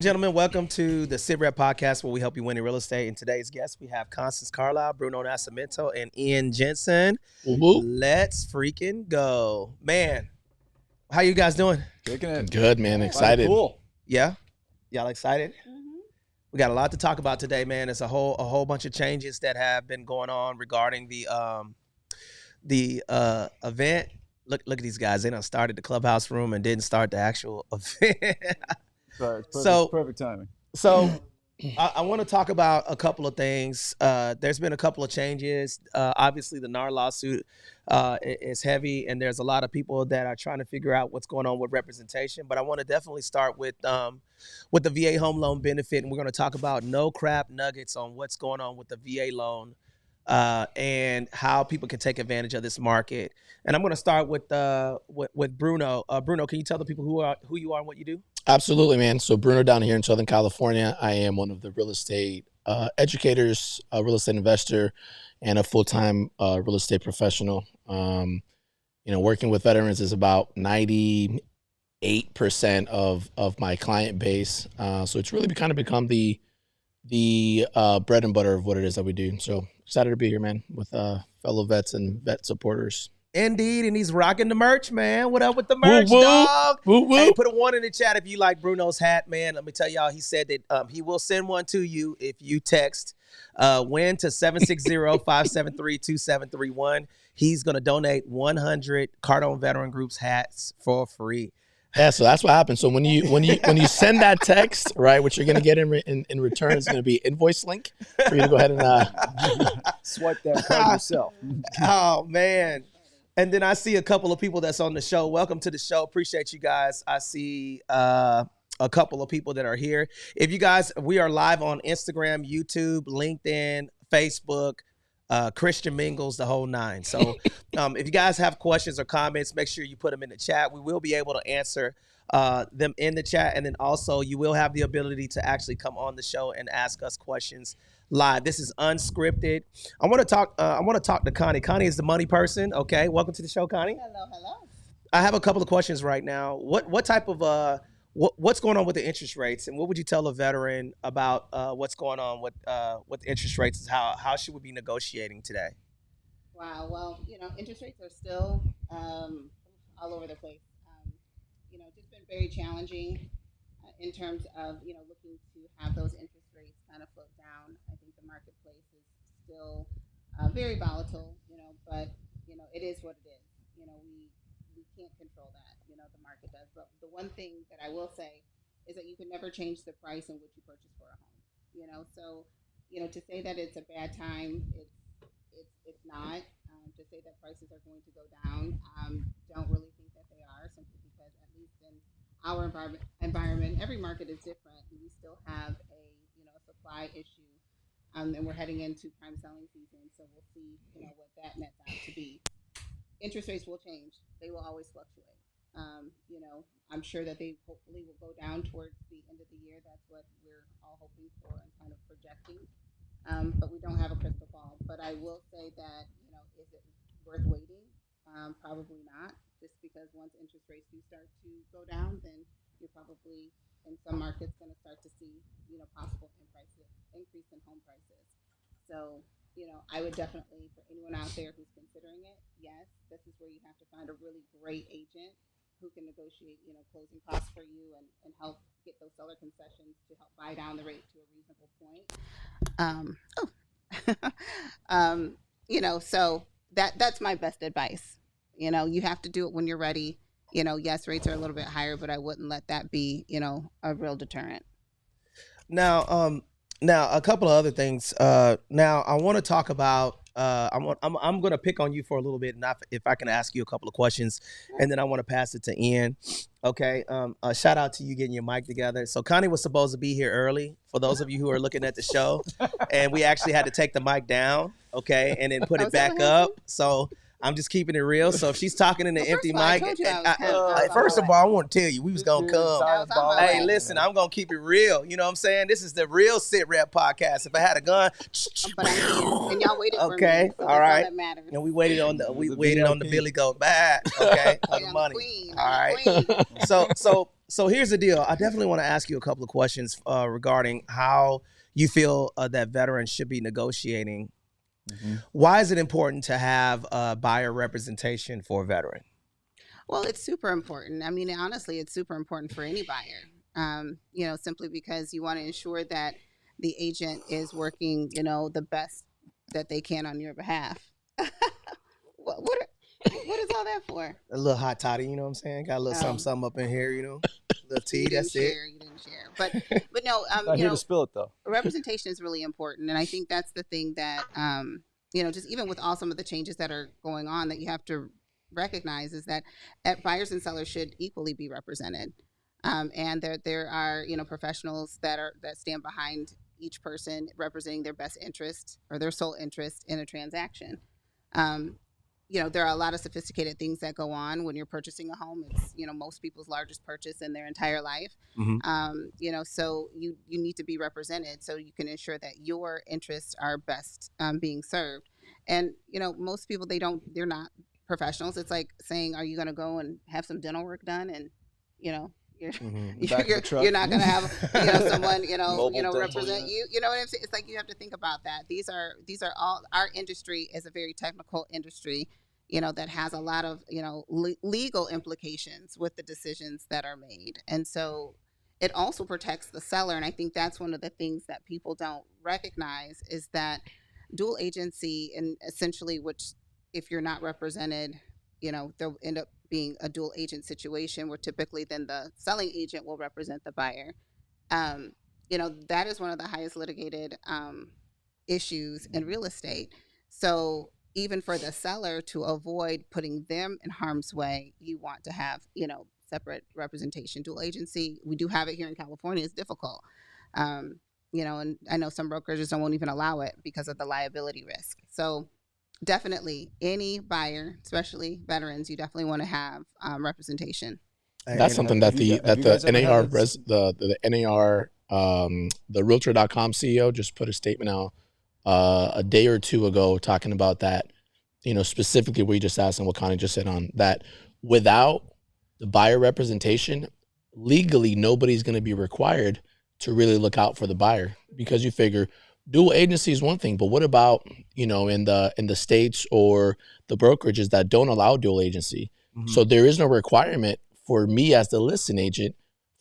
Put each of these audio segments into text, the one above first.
Gentlemen, welcome to the Sit Rep Podcast, where we help you win in real estate. And today's guests, we have Constance Carlisle, Bruno Nascimento, and Ian Jensen. Let's freaking go. Man, how you guys doing? Kicking it. Good, man. Excited. Cool. Yeah? Y'all excited? We got a lot to talk about today, man. There's a whole bunch of changes that have been going on regarding the event. Look at these guys. They done started the clubhouse room and didn't start the actual event. Sorry, perfect timing. So I want to talk about a couple of things. There's been a couple of changes. Obviously, the NAR lawsuit is heavy, and there's a lot of people that are trying to figure out what's going on with representation. But I want to definitely start with the VA home loan benefit, and we're going to talk about no crap nuggets on what's going on with the VA loan and how people can take advantage of this market. And I'm going to start with Bruno. Bruno, can you tell the people who you are and what you do? Absolutely, man. So Bruno down here in Southern California. I am one of the real estate educators, a real estate investor, and a full-time real estate professional. Working with veterans is about 98% of my client base. So it's really kind of become the bread and butter of what it is that we do. So excited to be here, man, with fellow vets and vet supporters. Indeed, and he's rocking the merch, man. What up with the merch, dog? Hey, put a 1 in the chat if you like Bruno's hat, man. Let me tell y'all, he said that he will send one to you if you text WIN to 760-573-2731. He's going to donate 100 Cardone Veteran Group's hats for free. Yeah, so that's what happens. So when you send that text, right, what you're gonna get in return is gonna be invoice link for you to go ahead and swipe that card yourself. Oh man. And then I see a couple of people that's on the show. Welcome to the show. Appreciate you guys. I see a couple of people that are here. If you guys, we are live on Instagram, YouTube, LinkedIn, Facebook, Christian Mingles, the whole nine. So if you guys have questions or comments, make sure you put them in the chat. We will be able to answer them in the chat. And then also you will have the ability to actually come on the show and ask us questions live. This is unscripted. I want to talk to Connie. Connie is the money person. Okay. Welcome to the show, Connie. Hello. I have a couple of questions right now. What type of what's going on with the interest rates, and what would you tell a veteran about what's going on with interest rates? And how should we be negotiating today? Wow. Well, interest rates are still all over the place. Just been very challenging in terms of looking to have those interest rates kind of float down. I think the marketplace is still very volatile. But it is what it is. We can't control that. The market does. But the one thing that I will say is that you can never change the price in which you purchase for a home. So to say that it's a bad time, it's not. To say that prices are going to go down, don't really think that they are, simply because at least in our environment, every market is different. We still have a supply issue, and we're heading into prime selling season. So we'll see what that nets out to be. Interest rates will change. They will always fluctuate. I'm sure that they hopefully will go down towards the end of the year. That's what we're all hoping for and kind of projecting. But we don't have a crystal ball. But I will say that, is it worth waiting? Probably not. Just because once interest rates do start to go down, then you're probably in some markets going to start to see, possible increase in home prices. So, I would definitely, for anyone out there who's considering it, yes, this is where you have to find a really great agent who can negotiate, closing costs for you and help get those seller concessions to help buy down the rate to a reasonable point. So that's my best advice. You have to do it when you're ready. Yes, rates are a little bit higher, but I wouldn't let that be, a real deterrent. Now, a couple of other things. Now, I want to talk about. I'm going to pick on you for a little bit, and if I can ask you a couple of questions, and then I want to pass it to Ian. Okay. Shout out to you getting your mic together. So Connie was supposed to be here early. For those of you who are looking at the show, and we actually had to take the mic down. Okay, and then put it back up. So I'm just keeping it real. So if she's talking in the empty mic, first of all, all, I want to tell you, we was going to come. Hey, listen, I'm going to keep it real. You know what I'm saying? This is the real Sit Rep podcast. If I had a gun. But and y'all waited for me. Okay, So all right. that matters. And we waited on the Billy Goat back. Okay, for the money. All right. So here's the deal. I definitely want to ask you a couple of questions regarding how you feel that veterans should be negotiating. Mm-hmm. Why is it important to have buyer representation for a veteran? Well, it's super important. I mean, honestly, it's super important for any buyer, simply because you want to ensure that the agent is working, the best that they can on your behalf. What is all that for? A little hot toddy, you know what I'm saying? Got a little something up in here, a little tea, that's it. You didn't share. But no, not here to spill it, though. Representation is really important. And I think that's the thing that, just even with all some of the changes that are going on that you have to recognize is that buyers and sellers should equally be represented. And there are, professionals that stand behind each person representing their best interest or their sole interest in a transaction. There are a lot of sophisticated things that go on when you're purchasing a home. It's, most people's largest purchase in their entire life. Mm-hmm. So you need to be represented so you can ensure that your interests are best being served. And, most people, they're not professionals. It's like saying, are you going to go and have some dental work done? And, you're not going to have, someone, represent you. You know what I'm saying? It's like you have to think about that. These are all, our industry is a very technical industry, that has a lot of, legal implications with the decisions that are made. And so it also protects the seller. And I think that's one of the things that people don't recognize is that dual agency, and essentially, which if you're not represented, they'll end up being a dual agent situation where typically then the selling agent will represent the buyer. That is one of the highest litigated issues in real estate. So even for the seller to avoid putting them in harm's way, you want to have, separate representation. Dual agency, we do have it here in California. It's difficult. And I know some brokerages won't even allow it because of the liability risk. So definitely any buyer, especially veterans, you definitely want to have representation. That's something that the NAR the NAR the Realtor.com CEO just put a statement out a day or two ago talking about that. Specifically, we just asked and what Connie just said on that. Without the buyer representation, legally nobody's going to be required to really look out for the buyer, because you figure dual agency is one thing, but what about, in the states or the brokerages that don't allow dual agency? Mm-hmm. So there is no requirement for me as the listing agent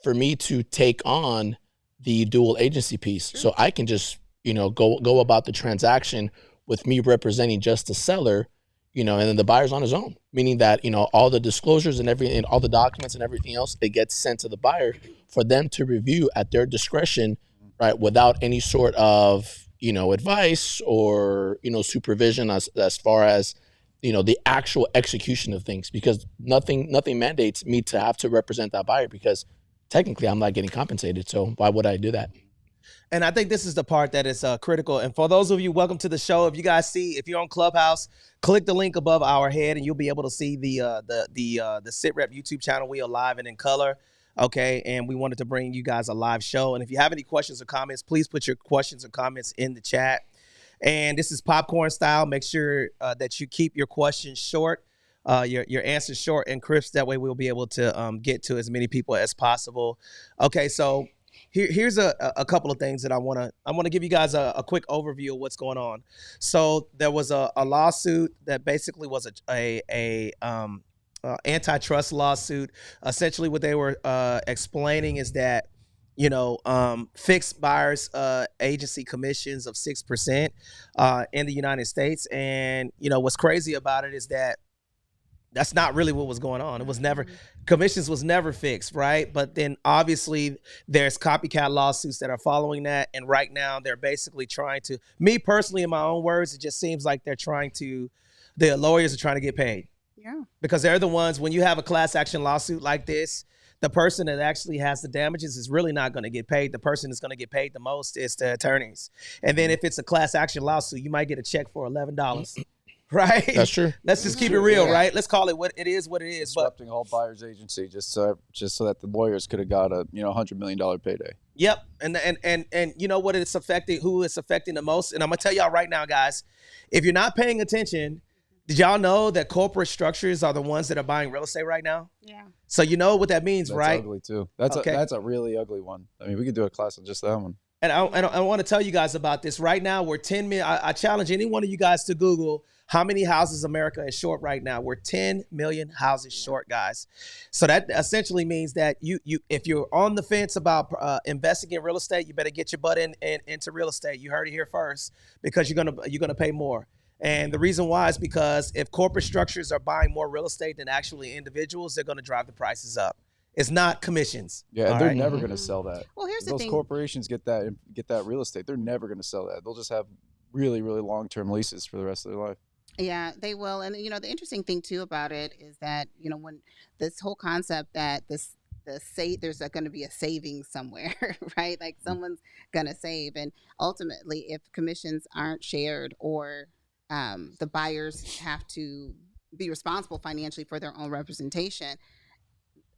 for me to take on the dual agency piece. Sure. So I can just, go about the transaction with me representing just the seller, and then the buyer's on his own, meaning that, all the disclosures and everything, all the documents and everything else, it gets sent to the buyer for them to review at their discretion, right, without any sort of, advice or, supervision as far as, the actual execution of things, because nothing mandates me to have to represent that buyer, because technically I'm not getting compensated. So why would I do that? And I think this is the part that is critical. And for those of you, welcome to the show. If you guys if you're on Clubhouse, click the link above our head and you'll be able to see the Sit Rep YouTube channel. We are live and in color. Okay, and we wanted to bring you guys a live show. And if you have any questions or comments, please put your questions or comments in the chat. And this is popcorn style. Make sure that you keep your questions short, your answers short and crisp. That way we'll be able to get to as many people as possible. Okay, so here's a couple of things that I want to give you guys a quick overview of what's going on. So there was a lawsuit that basically was a antitrust lawsuit. Essentially what they were explaining is that, fixed buyers agency commissions of 6% in the United States. And, what's crazy about it is that that's not really what was going on. It was never, commissions was never fixed, right? But then obviously there's copycat lawsuits that are following that. And right now they're basically trying to, me personally, in my own words, it just seems like the lawyers are trying to get paid. Yeah. Because they're the ones, when you have a class action lawsuit like this, the person that actually has the damages is really not going to get paid. The person that's going to get paid the most is the attorneys. And then if it's a class action lawsuit, you might get a check for $11. right? That's true. Let's just keep it True, real, yeah. right? Let's call it what it is. What it is. But Disrupting all buyer's agency just so that the lawyers could have got a $100 million payday. yep, and you know what it's affecting? Who it's affecting the most? And I'm gonna tell y'all right now, guys. If you're not paying attention, did y'all know that corporate structures are the ones that are buying real estate right now? Yeah. So you know what that means, That's right? ugly too. That's Okay. that's a really ugly one. I mean, we could do a class on just that one. And I want to tell you guys about this. Right now, we're 10 million. I challenge any one of you guys to Google how many houses America is short right now. We're 10 million houses short, guys. So that essentially means that you if you're on the fence about investing in real estate, you better get your butt into real estate. You heard it here first, because you're gonna pay more. And the reason why is because if corporate structures are buying more real estate than actually individuals, they're going to drive the prices up. It's not commissions. Yeah, all they're right? never going to sell that. Well, here's the Those thing. corporations get that real estate. They're never going to sell that. They'll just have really, really long-term leases for the rest of their life. Yeah, they will. And the interesting thing too about it is that when this whole concept that there's going to be a savings somewhere, right? Like someone's going to save, and ultimately, if commissions aren't shared or the buyers have to be responsible financially for their own representation,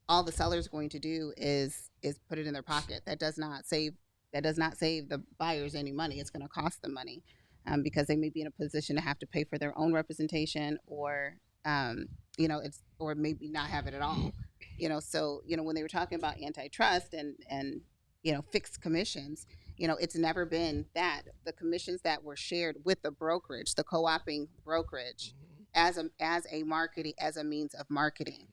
all the seller's going to do is put it in their pocket. That does not save the buyers any money. It's going to cost them money. Because they may be in a position to have to pay for their own representation, or or maybe not have it at all. So when they were talking about antitrust and fixed commissions, it's never been that. The commissions that were shared with the brokerage, the co-oping brokerage, as a means of marketing.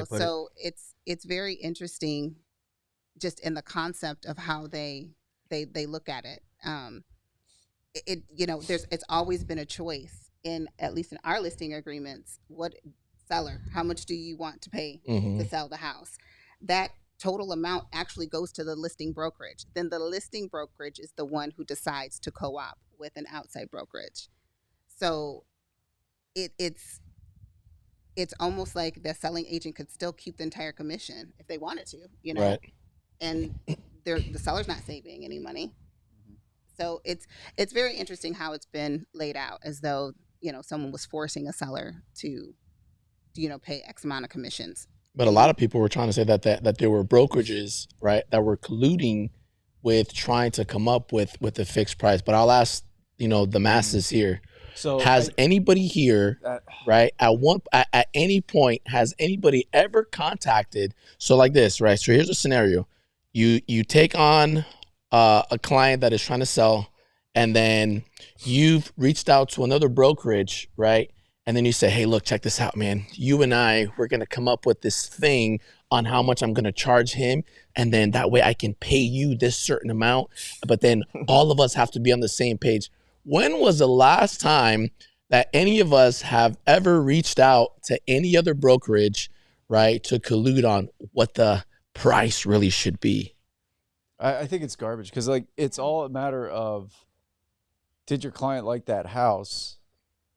So it's very interesting, just in the concept of how they look at it. It's always been a choice, at least in our listing agreements. What seller, how much do you want to pay to sell the house? That total amount actually goes to the listing brokerage. Then the listing brokerage is the one who decides to co-op with an outside brokerage. So it's almost like the selling agent could still keep the entire commission if they wanted to, Right. And the seller's not saving any money. So it's very interesting how it's been laid out, as though someone was forcing a seller to pay X amount of commissions. But a lot of people were trying to say that there were brokerages, right, that were colluding with trying to come up with a fixed price. But I'll ask the masses here. So has anybody here, right, at any point, has anybody ever contacted? So like this, right? So here's a scenario: you take on a client that is trying to sell, and then you've reached out to another brokerage, right? And then you say, hey, look, check this out, man. You and we're going to come up with this thing on how much I'm going to charge him. And then that way I can pay you this certain amount. But then all of us have to be on the same page. When was the last time that any of us have ever reached out to any other brokerage, right, to collude on what the price really should be? I think it's garbage, because it's all a matter of, did your client like that house?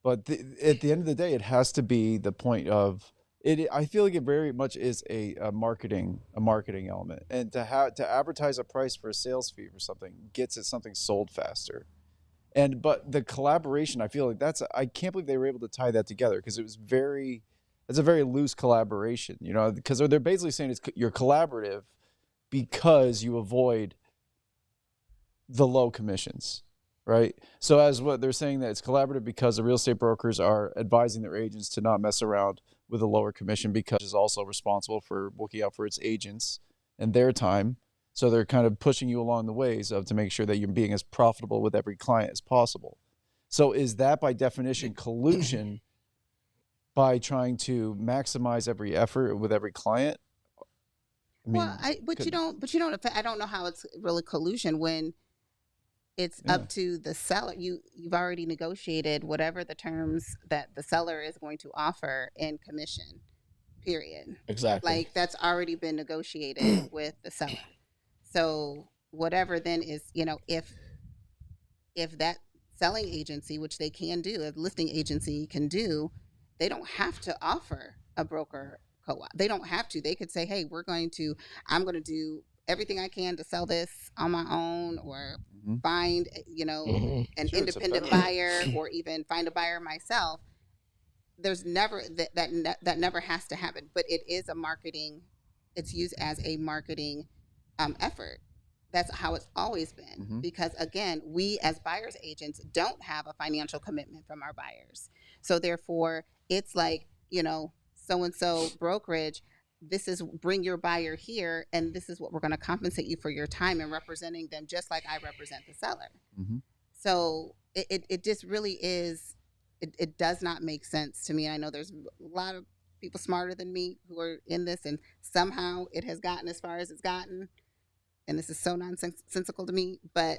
But at the end of the day, it has to be the point of it. I feel like it very much is a marketing element, and to advertise a price for a sales fee for something gets it something sold faster. But the collaboration, I feel like I can't believe they were able to tie that together, because it's a very loose collaboration, because they're basically saying you're collaborative because you avoid the low commissions, right? So as what they're saying, that it's collaborative because the real estate brokers are advising their agents to not mess around with a lower commission, because it's also responsible for looking out for its agents and their time. So they're kind of pushing you along the ways to make sure that you're being as profitable with every client as possible. So is that by definition collusion, by trying to maximize every effort with every client? I mean, you don't. I don't know how it's really collusion when it's up to the seller. You've already negotiated whatever the terms that the seller is going to offer in commission. Period. Exactly. Like that's already been negotiated with the seller. So whatever then is, if that selling agency, which they can do, a listing agency can do, they don't have to offer a broker co-op. They don't have to. They could say, hey, I'm going to do everything I can to sell this on my own, or find, an independent buyer, or even find a buyer myself. There's never that never has to happen, but it is a marketing. It's used as a marketing effort. That's how it's always been, because again, we as buyers agents don't have a financial commitment from our buyers. So therefore, it's like, so-and-so brokerage, this is, bring your buyer here, and this is what we're going to compensate you for your time in representing them, just like I represent the seller. So it just really is, it does not make sense to me. I know there's a lot of people smarter than me who are in this, and somehow it has gotten as far as it's gotten. And this is so nonsensical to me, but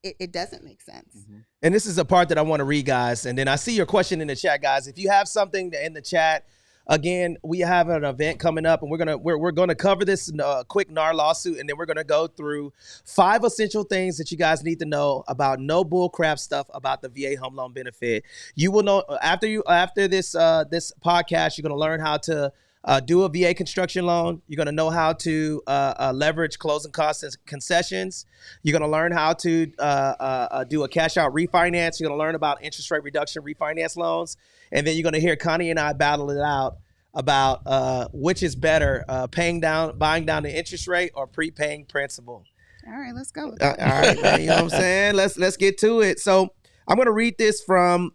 it doesn't make sense. And this is a part that I want to read, guys. And then I see your question in the chat, guys. If you have something in the chat, again, we have an event coming up, and we're gonna cover this quick NAR lawsuit, and then we're gonna go through 5 essential things that you guys need to know about no bull crap stuff about the VA home loan benefit. You will know after this this podcast. You're gonna learn how to do a VA construction loan. You're going to know how to leverage closing costs and concessions. You're going to learn how to do a cash out refinance. You're going to learn about interest rate reduction refinance loans. And then you're going to hear Connie and I battle it out about which is better, buying down the interest rate or prepaying principal. All right, let's go. All right, man, you know what I'm saying? Let's get to it. So I'm going to read this from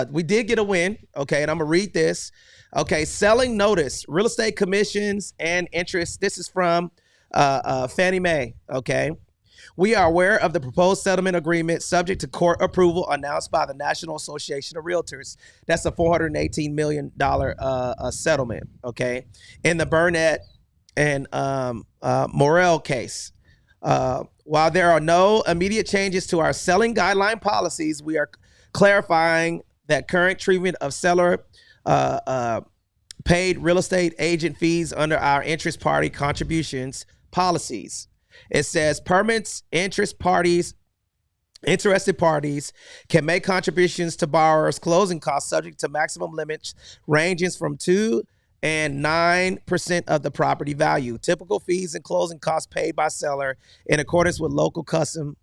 we did get a win, okay, and I'm going to read this. Okay, selling notice, real estate commissions and interest. This is from Fannie Mae, okay. We are aware of the proposed settlement agreement subject to court approval announced by the National Association of Realtors. That's a $418 million settlement, okay, in the Burnett and Morrell case. While there are no immediate changes to our selling guideline policies, we are clarifying that current treatment of seller paid real estate agent fees under our interest party contributions policies. It says permits, interested parties can make contributions to borrowers' closing costs subject to maximum limits ranging from 2% and 9% of the property value. Typical fees and closing costs paid by seller in accordance with local custom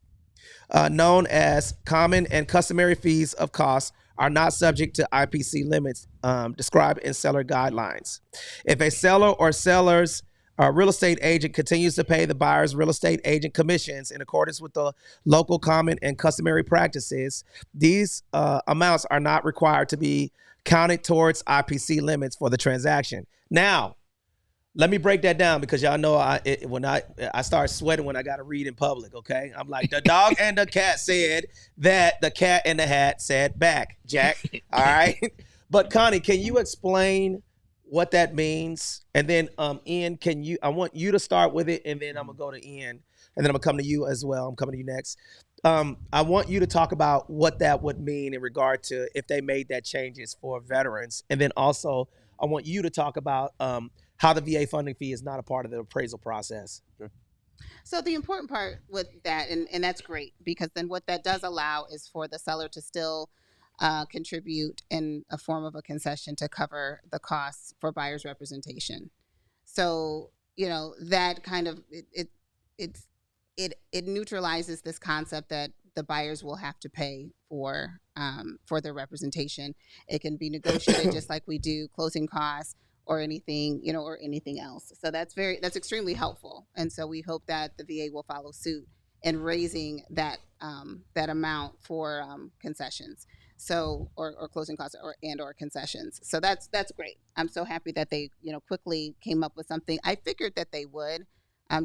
known as common and customary fees of costs are not subject to IPC limits described in seller guidelines. If a seller or seller's real estate agent continues to pay the buyer's real estate agent commissions in accordance with the local common and customary practices, these amounts are not required to be counted towards IPC limits for the transaction. Now, let me break that down, because y'all know when I start sweating when I got to read in public, okay? I'm like, the dog and the cat said that, the cat and the hat said back, Jack, all right? But Connie, can you explain what that means? And then Ian, I want you to start with it, and then I'm going to go to Ian, and then I'm going to come to you as well. I'm coming to you next. I want you to talk about what that would mean in regard to if they made that changes for veterans. And then also, I want you to talk about how the VA funding fee is not a part of the appraisal process. Sure. So the important part with that, and that's great, because then what that does allow is for the seller to still contribute in a form of a concession to cover the costs for buyer's representation. So, that kind of, it neutralizes this concept that the buyers will have to pay for their representation. It can be negotiated just like we do closing costs or anything, or anything else. So that's extremely helpful. And so we hope that the VA will follow suit in raising that amount for concessions. So, or closing costs or concessions. So that's great. I'm so happy that they, quickly came up with something. I figured that they would,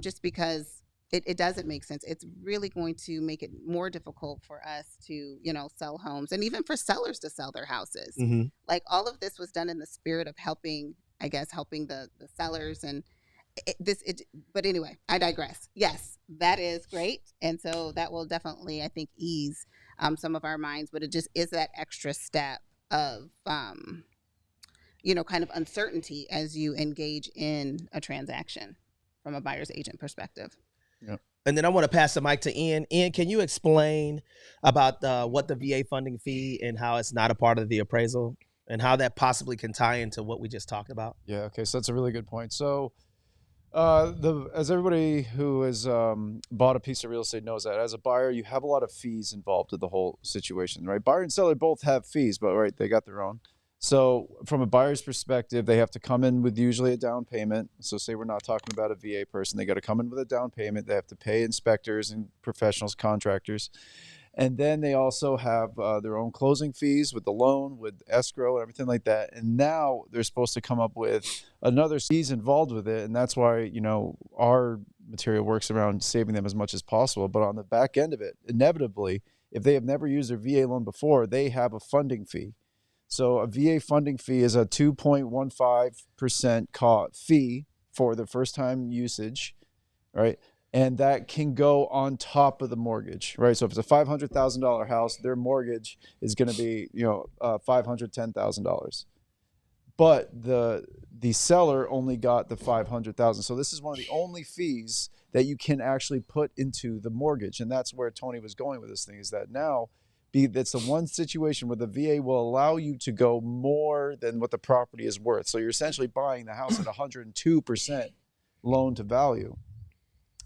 just because it doesn't make sense. It's really going to make it more difficult for us to, sell homes, and even for sellers to sell their houses. Mm-hmm. Like, all of this was done in the spirit of helping the sellers, and but anyway, I digress. Yes, that is great. And so that will definitely, I think, ease some of our minds, but it just is that extra step of, kind of uncertainty as you engage in a transaction from a buyer's agent perspective. Yeah. And then I want to pass the mic to Ian. Ian, can you explain about what the VA funding fee and how it's not a part of the appraisal, and how that possibly can tie into what we just talked about? Yeah, okay, so that's a really good point. So As everybody who has bought a piece of real estate knows, that as a buyer, you have a lot of fees involved with the whole situation, right? Buyer and seller both have fees, but right, they got their own. So from a buyer's perspective, they have to come in with usually a down payment. So say we're not talking about a VA person, they got to come in with a down payment. They have to pay inspectors and professionals, contractors. And then they also have their own closing fees with the loan, with escrow and everything like that. And now they're supposed to come up with another fees involved with it. And that's why, our material works around saving them as much as possible. But on the back end of it, inevitably, if they have never used their VA loan before, they have a funding fee. So a VA funding fee is a 2.15% fee for the first time usage, right? And that can go on top of the mortgage, right? So if it's a $500,000 house, their mortgage is going to be, $510,000. But the seller only got the $500,000. So this is one of the only fees that you can actually put into the mortgage, and that's where Tony was going with this thing. Is that now? That's the one situation where the VA will allow you to go more than what the property is worth. So you're essentially buying the house at 102% loan to value.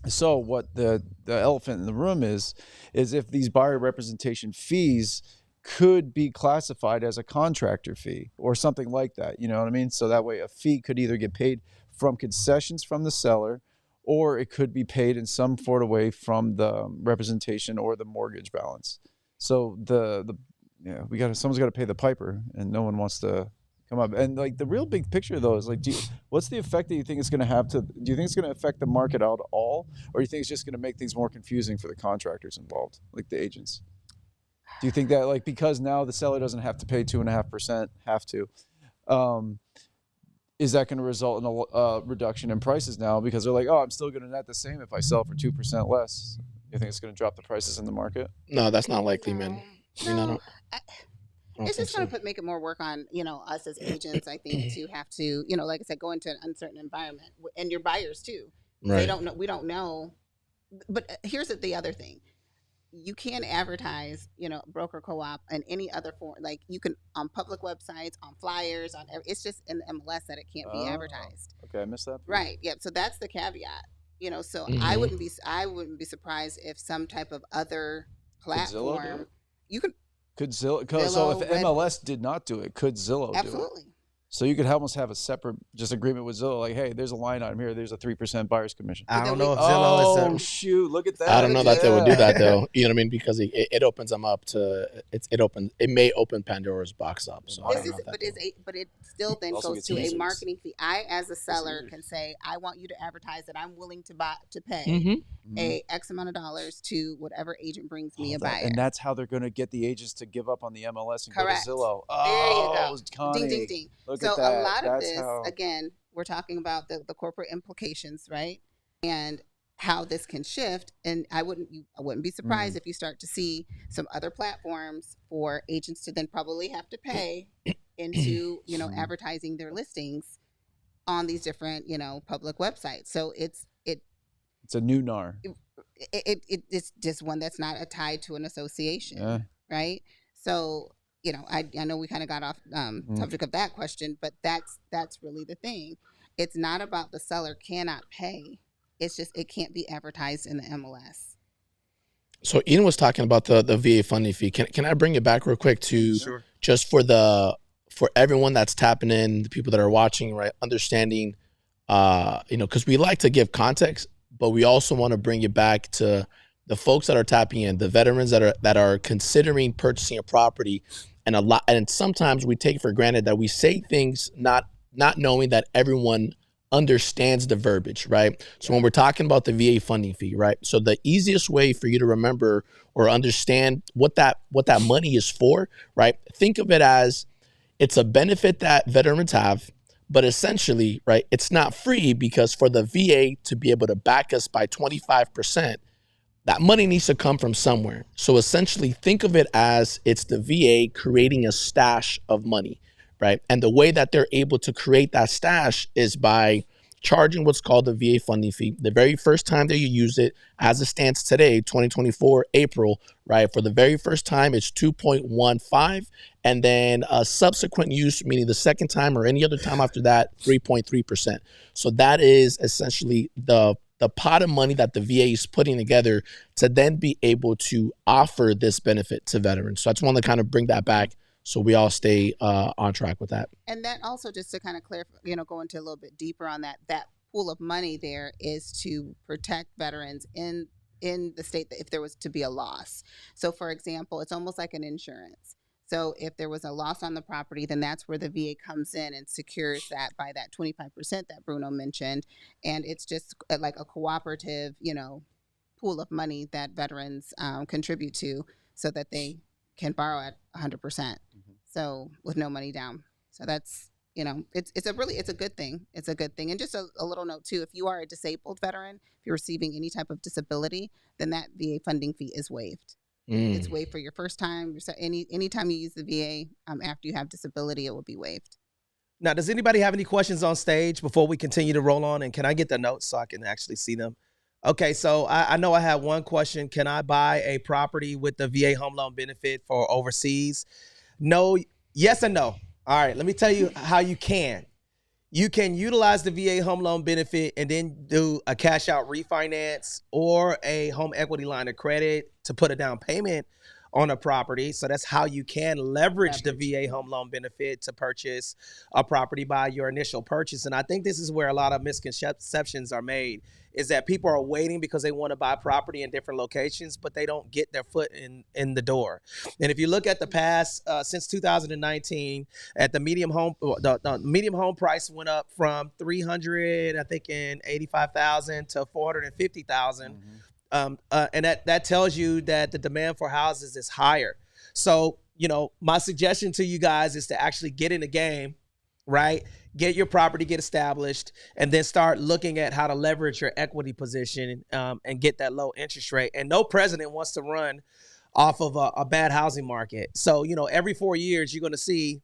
So what the elephant in the room is if these buyer representation fees could be classified as a contractor fee or something like that. You know what I mean? So that way a fee could either get paid from concessions from the seller, or it could be paid in some sort of way from the representation or the mortgage balance. So someone's got to pay the piper, and no one wants to come up. And like the real big picture though is like, what's the effect that you think it's going to have do you think it's going to affect the market at all, or do you think it's just going to make things more confusing for the contractors involved, like the agents? Do you think that because now the seller doesn't have to pay 2.5%, is that going to result in a reduction in prices now because they're like, oh, I'm still going to net the same if I sell for 2% less? You think it's going to drop the prices in the market? No, that's not likely, man. It's just going to make it more work on, us as agents, I think, to have to, like I said, go into an uncertain environment, and your buyers too. Right. They don't know. We don't know. But here's the other thing. You can advertise, broker co-op and any other form. Like you can on public websites, on flyers, it's just in the MLS that it can't be advertised. Okay, I missed that. Right. Yep. So that's the caveat. So I wouldn't be surprised if some type of other platform could Zillow. So if MLS did not do it, could Zillow do it? Absolutely. So you could almost have a separate just agreement with Zillow, like, hey, there's a line item here. There's a 3% buyer's commission. I don't know if Zillow is. Oh shoot! Look at that. I don't know that they would do that though. You know what I mean? Because it opens them up to it may open Pandora's box up. So but it still then goes to a marketing fee. I, as a seller, can say, I want you to advertise that I'm willing to pay a X amount of dollars to whatever agent brings me a buyer. And that's how they're going to get the agents to give up on the MLS and Correct. go to Zillow. There you go. Connie. Ding, ding, ding. So a lot of this, again, we're talking about the corporate implications, right? And how this can shift. And I wouldn't be surprised if you start to see some other platforms for agents to then probably have to pay into, advertising their listings on these different, public websites. So it's a new NAR. It's just one that's not tied to an association, right? So, I know we kind of got off subject of that question, but that's really the thing. It's not about the seller cannot pay. It's just it can't be advertised in the MLS. So Ian was talking about the VA funding fee. Can I bring it back real quick to just for everyone that's tapping in, the people that are watching, right, understanding, because we like to give context, but we also want to bring it back to the folks that are tapping in, the veterans that are considering purchasing a property, and sometimes we take for granted that we say things not knowing that everyone understands the verbiage, right? So when we're talking about the VA funding fee, right? So the easiest way for you to remember or understand what that money is for, right? Think of it as it's a benefit that veterans have, but essentially, right, it's not free because for the VA to be able to back us by 25%, that money needs to come from somewhere. So essentially think of it as it's the VA creating a stash of money, right? And the way that they're able to create that stash is by charging what's called the VA funding fee. The very first time that you use it, as it stands today, 2024, April, right? For the very first time, it's 2.15. And then subsequent use, meaning the second time or any other time after that, 3.3%. So that is essentially the pot of money that the VA is putting together to then be able to offer this benefit to veterans. So I just want to kind of bring that back so we all stay on track with that. And that also, just to kind of clarify, go into a little bit deeper on that pool of money there is to protect veterans in the state that if there was to be a loss. So for example, it's almost like an insurance. So if there was a loss on the property, then that's where the VA comes in and secures that by that 25% that Bruno mentioned. And it's just like a cooperative, pool of money that veterans contribute to so that they can borrow at 100%. So with no money down. So that's, it's a good thing. It's a good thing. And just a little note too, if you are a disabled veteran, if you're receiving any type of disability, then that VA funding fee is waived. It's waived for your first time. Anytime you use the VA after you have disability, it will be waived. Now, does anybody have any questions on stage before we continue to roll on? And can I get the notes so I can actually see them? Okay, so I know I have one question. Can I buy a property with the VA home loan benefit for overseas? No, yes and no. All right, let me tell you how you can. You can utilize the VA home loan benefit and then do a cash out refinance or a home equity line of credit to put a down payment on a property. So that's how you can leverage the VA home loan benefit to purchase a property by your initial purchase. And I think this is where a lot of misconceptions are made, is that people are waiting because they want to buy property in different locations, but they don't get their foot in the door. And if you look at the past, since 2019, at the medium home price went up from 300, I think, in 85,000 to 450,000. And that tells you that the demand for houses is higher. So, my suggestion to you guys is to actually get in the game, right? Get your property, get established, and then start looking at how to leverage your equity position and get that low interest rate. And no president wants to run off of a bad housing market. So, every 4 years, you're going to see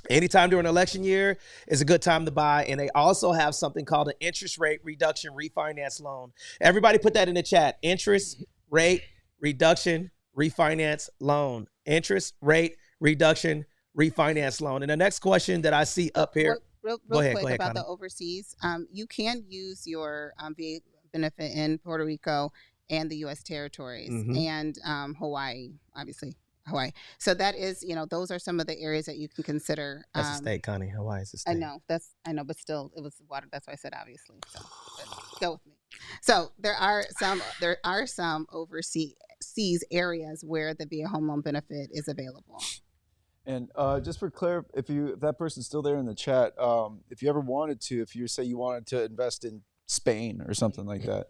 anytime during election year is a good time to buy. And they also have something called an interest rate reduction refinance loan. Everybody put that in the chat. Interest rate reduction refinance loan. Interest rate reduction refinance loan. And the next question that I see up here. Real quick about the overseas. You can use your VA benefit in Puerto Rico and the U.S. territories and Hawaii, obviously. Hawaii. So that is, those are some of the areas that you can consider. That's a state, Connie. Hawaii is a state. I know, but still, it was water. That's why I said obviously. So go with me. So there are some overseas areas where the VA home loan benefit is available. And just for clear, if that person's still there in the chat, if you ever wanted to, if you say you wanted to invest in Spain or something like that,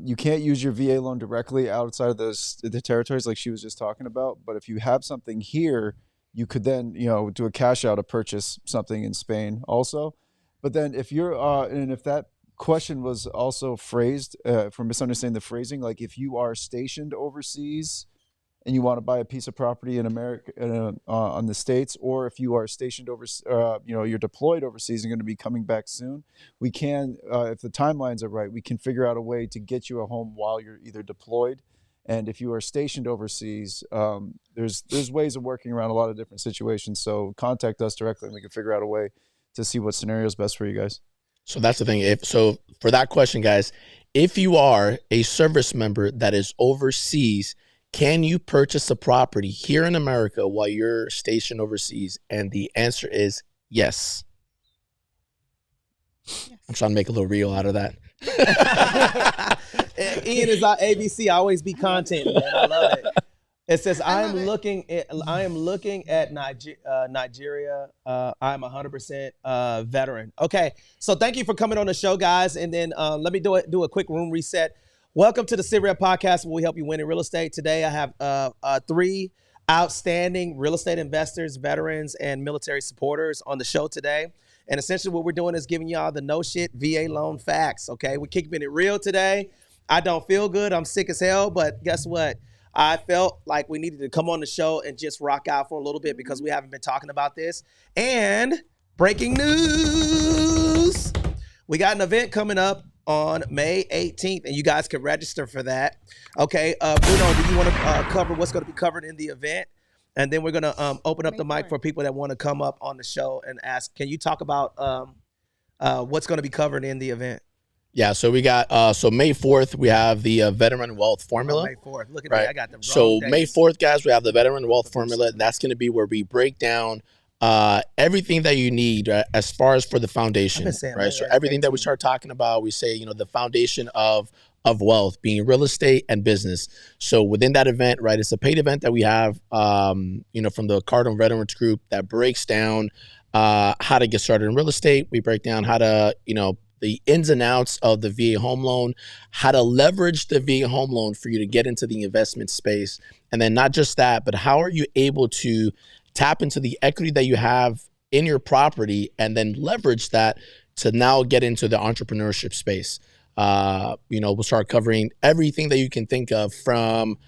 you can't use your VA loan directly outside of the territories like she was just talking about. But if you have something here, you could then do a cash out to purchase something in Spain also. But then if you're and if that question was also phrased for misunderstanding the phrasing, like if you are stationed overseas and you want to buy a piece of property in America, on the States, or if you are stationed you're deployed overseas and going to be coming back soon, we can, if the timelines are right, we can figure out a way to get you a home while you're either deployed. And if you are stationed overseas, there's ways of working around a lot of different situations. So contact us directly and we can figure out a way to see what scenario is best for you guys. So that's the thing. So for that question, guys, if you are a service member that is overseas, can you purchase a property here in America while you're stationed overseas? And the answer is yes. I'm trying to make a little reel out of that. Ian is our ABC. Always be content, man. I love it. It says, I am looking at Nigeria. I'm 100% veteran. Okay, so thank you for coming on the show, guys. And then let me do a quick room reset. Welcome to the SITREP podcast, where we help you win in real estate. Today, I have 3 outstanding real estate investors, veterans, and military supporters on the show today. And essentially what we're doing is giving y'all the no shit VA loan facts, okay? We're keeping it real today. I don't feel good. I'm sick as hell, but guess what? I felt like we needed to come on the show and just rock out for a little bit because we haven't been talking about this. And breaking news, We got an event coming up on May 18th, and you guys can register for that. Okay, Bruno, do you want to cover what's going to be covered in the event? And then we're going to open up the mic for people that want to come up on the show and ask. Can you talk about what's going to be covered in the event? Yeah, so we got so May 4th we have the veteran wealth formula. May 4th. Look at right? me, I got them. So May 4th, guys, we have the veteran wealth formula. That's going to be where we break down everything that you need as far as for the foundation, right? So everything that we start talking about, we say, the foundation of wealth being real estate and business. So within that event, right, it's a paid event that we have, from the Cardinal Veterans Group that breaks down how to get started in real estate. We break down how to, the ins and outs of the VA home loan, how to leverage the VA home loan for you to get into the investment space. And then not just that, but how are you able to tap into the equity that you have in your property and then leverage that to now get into the entrepreneurship space. We'll start covering everything that you can think of, from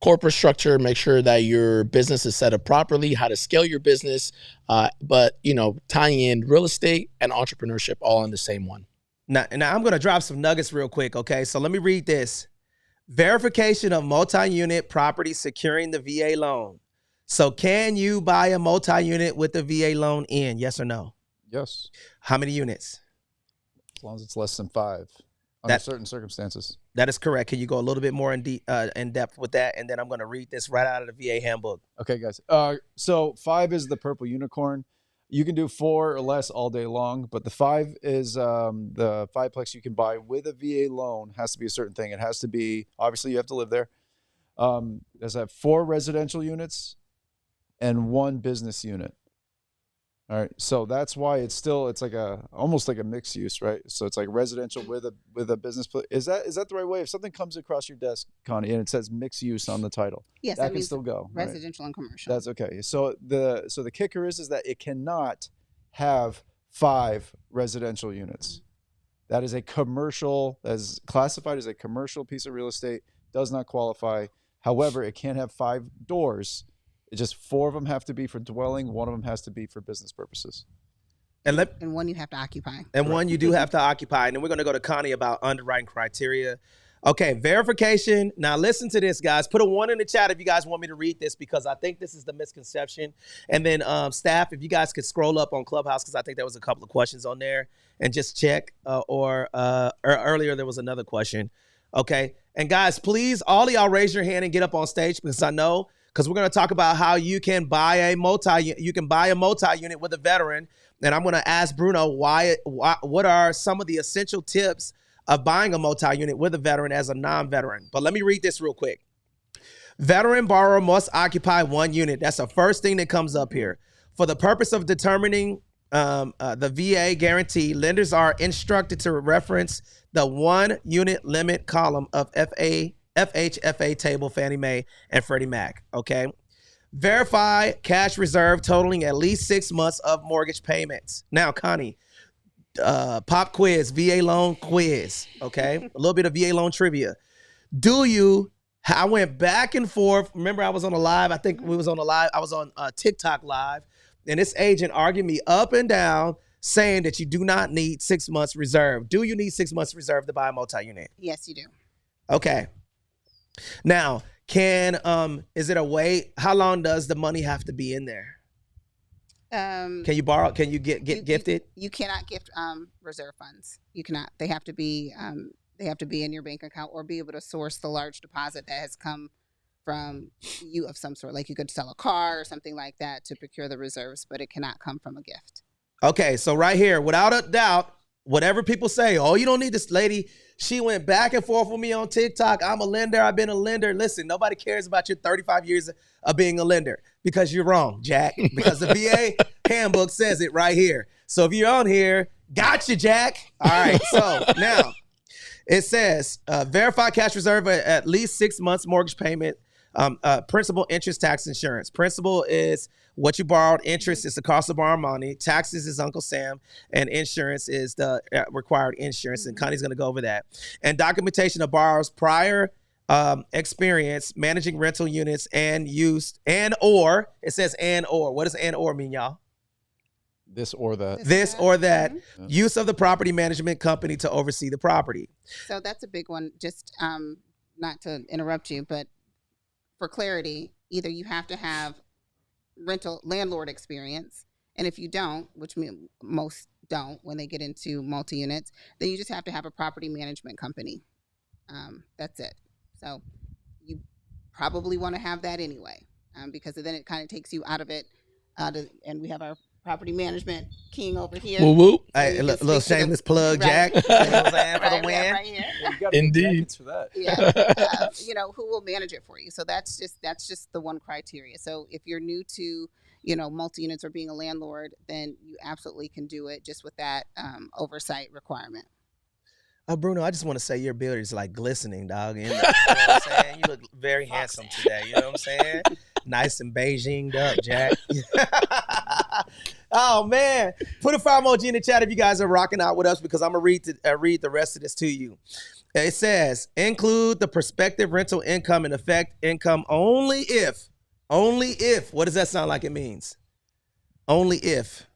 corporate structure, make sure that your business is set up properly, how to scale your business, but tying in real estate and entrepreneurship all in the same one. Now I'm going to drop some nuggets real quick, okay? So let me read this. Verification of multi-unit property securing the VA loan. So can you buy a multi-unit with the VA loan in? Yes or no? Yes. How many units? As long as it's less than 5 under certain circumstances. That is correct. Can you go a little bit more in depth with that? And then I'm going to read this right out of the VA handbook. Okay, guys. So 5 is the purple unicorn. You can do 4 or less all day long, but the 5 is the 5-plex you can buy with a VA loan. Has to be a certain thing. It has to be, obviously you have to live there. There's 4 residential units and 1 business unit. All right, so that's why it's like almost like a mixed use, right? So it's like residential with a business. Is that the right way? If something comes across your desk, Connie, and it says mixed use on the title, yes, that can still go. Residential, right? And commercial. That's okay. So the kicker is that it cannot have 5 residential units. That is a commercial, as classified as a commercial piece of real estate, does not qualify. However, it can have 5 doors. It's just 4 of them have to be for dwelling. 1 of them has to be for business purposes. And 1 you have to occupy. And 1 you do have to occupy. And then we're going to go to Connie about underwriting criteria. Okay, verification. Now listen to this, guys. Put a 1 in the chat if you guys want me to read this, because I think this is the misconception. And then staff, if you guys could scroll up on Clubhouse, because I think there was a couple of questions on there, and just check. Or earlier there was another question. Okay. And guys, please, all of y'all raise your hand and get up on stage, because I know, because we're going to talk about how you can buy a multi-unit with a veteran. And I'm going to ask Bruno what are some of the essential tips of buying a multi-unit with a veteran as a non-veteran. But let me read this real quick. Veteran borrower must occupy 1 unit. That's the first thing that comes up here. For the purpose of determining the VA guarantee, lenders are instructed to reference the 1 unit limit column of FHFA table, Fannie Mae and Freddie Mac. Okay. Verify cash reserve totaling at least 6 months of mortgage payments. Now, Connie, pop quiz, VA loan quiz. Okay. A little bit of VA loan trivia. I went back and forth. Remember, I was on a live. I think we was on a live. I was on TikTok live, and this agent argued me up and down, saying that you do not need 6 months reserve. Do you need 6 months reserve to buy a multi-unit? Yes, you do. Okay. Now, is it a way? How long does the money have to be in there? Can you borrow? Can you get gifted? You cannot gift reserve funds. You cannot. They have to be in your bank account, or be able to source the large deposit that has come from you of some sort. Like you could sell a car or something like that to procure the reserves, but it cannot come from a gift. Okay, so right here, without a doubt, whatever people say, oh, you don't need this lady. She went back and forth with me on TikTok. I'm a lender. I've been a lender. Listen, nobody cares about your 35 years of being a lender, because you're wrong, Jack, because the VA handbook says it right here. So if you're on here, gotcha, Jack. All right, so now it says verify cash reserve at least 6 months mortgage payment, principal, interest, tax, insurance. Principal is what you borrowed. Interest is the cost of borrowing money. Taxes is Uncle Sam. And insurance is the required insurance. And Connie's going to go over that. And documentation of borrower's prior experience managing rental units and used, and or, it says and or. What does and or mean, y'all? This or that. This or that. Mhm. Use of the property management company to oversee the property. So that's a big one. Just not to interrupt you, but for clarity, either you have to have rental landlord experience, and if you don't, which most don't when they get into multi-units, then you just have to have a property management company. That's it. So you probably want to have that anyway, because then it kind of takes you out of it. And we have our property management king over here. Woo woo. So Hey, you a can little speak to shameless the- plug, right. Jack. You know what I'm saying, for the Right, win. right here. You gotta make Indeed. jackets for that. Yeah, you know, who will manage it for you. So that's just the one criteria. So if you're new to, you know, multi-units or being a landlord, then you absolutely can do it just with that oversight requirement. Bruno, I just want to say your beard is like glistening, dog. You know what I'm saying? You look very handsome today. You know what I'm saying? Nice and Beijinged up, Jack. Oh man, put a fire emoji in the chat if you guys are rocking out with us, because I'm gonna read the rest of this to you. It says, include the prospective rental income and effect income only if. What does that sound like it means? Only if.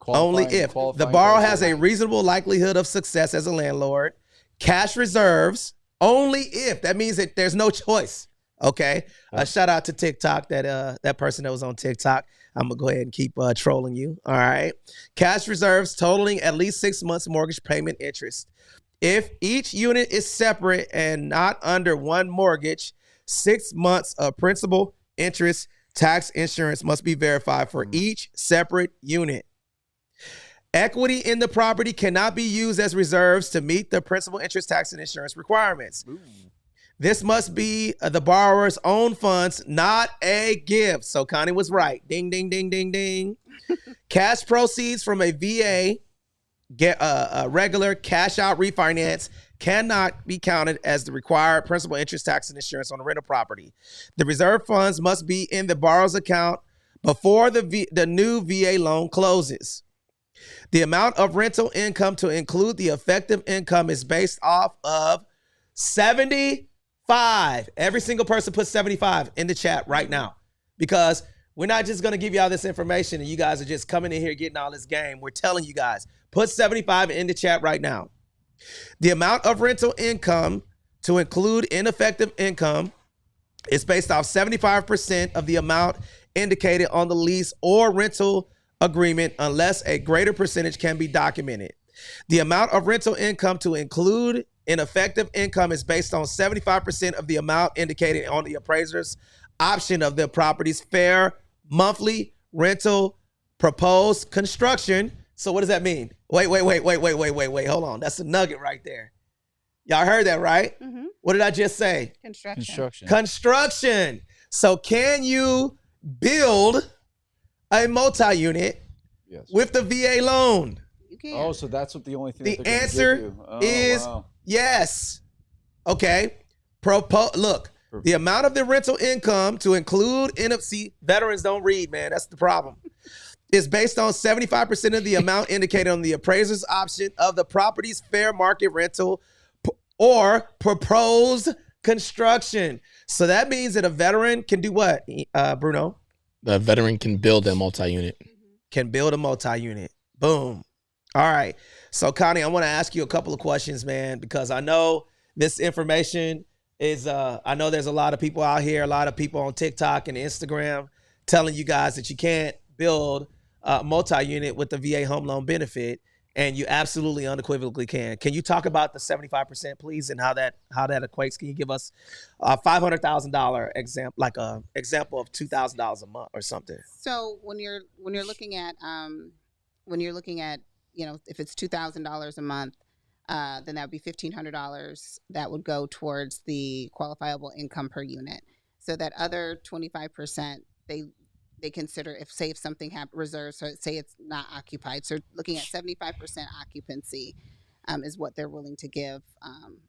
Only if the borrower has a reasonable likelihood of success as a landlord. Cash reserves, only if. That means that there's no choice. Okay. Shout out to TikTok, that person that was on TikTok. I'm gonna go ahead and keep trolling you. All right. Cash reserves totaling at least 6 months mortgage payment interest. If each unit is separate and not under one mortgage, 6 months of principal, interest, tax, insurance must be verified for each separate unit. Equity in the property cannot be used as reserves to meet the principal, interest, tax, and insurance requirements. Ooh. This must be the borrower's own funds, not a gift. So Connie was right. Ding, ding, ding, ding, ding. Cash proceeds from a VA, a regular cash out refinance, cannot be counted as the required principal, interest, tax, and insurance on the rental property. The reserve funds must be in the borrower's account before the new VA loan closes. The amount of rental income to include the effective income is based off of 75. Every single person put 75 in the chat right now, because we're not just going to give you all this information and you guys are just coming in here getting all this game. We're telling you guys, put 75 in the chat right now. The amount of rental income to include ineffective income is based off 75% of the amount indicated on the lease or rental agreement unless a greater percentage can be documented. The amount of rental income to include ineffective income is based on 75% of the amount indicated on the appraiser's option of the property's fair monthly rental proposed construction. So what does that mean? Wait. Hold on. That's a nugget right there. Y'all heard that, right? Mm-hmm. What did I just say? Construction. So can you build a multi-unit with the VA loan? You can. Oh, so that's what the only thing. The answer is yes. Okay. Look, the amount of the rental income to include NFC, veterans don't read, man. That's the problem. Is based on 75% of the amount indicated on the appraiser's option of the property's fair market rental or proposed construction. So that means that a veteran can do what, Bruno? The veteran can build a multi-unit. Can build a multi-unit. Boom. All right. So, Connie, I want to ask you a couple of questions, man, because I know this information is, I know there's a lot of people out here, a lot of people on TikTok and Instagram telling you guys that you can't build a multi-unit with the VA home loan benefit, and you absolutely unequivocally can. Can you talk about the 75%, please, and how that equates? Can you give us a $500,000 example, like a example of $2,000 a month or something? So when you're looking at you know, if it's $2,000 a month, then that would be $1,500 that would go towards the qualifiable income per unit. So that other 25%, they consider if something reserved, so say it's not occupied. So looking at 75% occupancy is what they're willing to give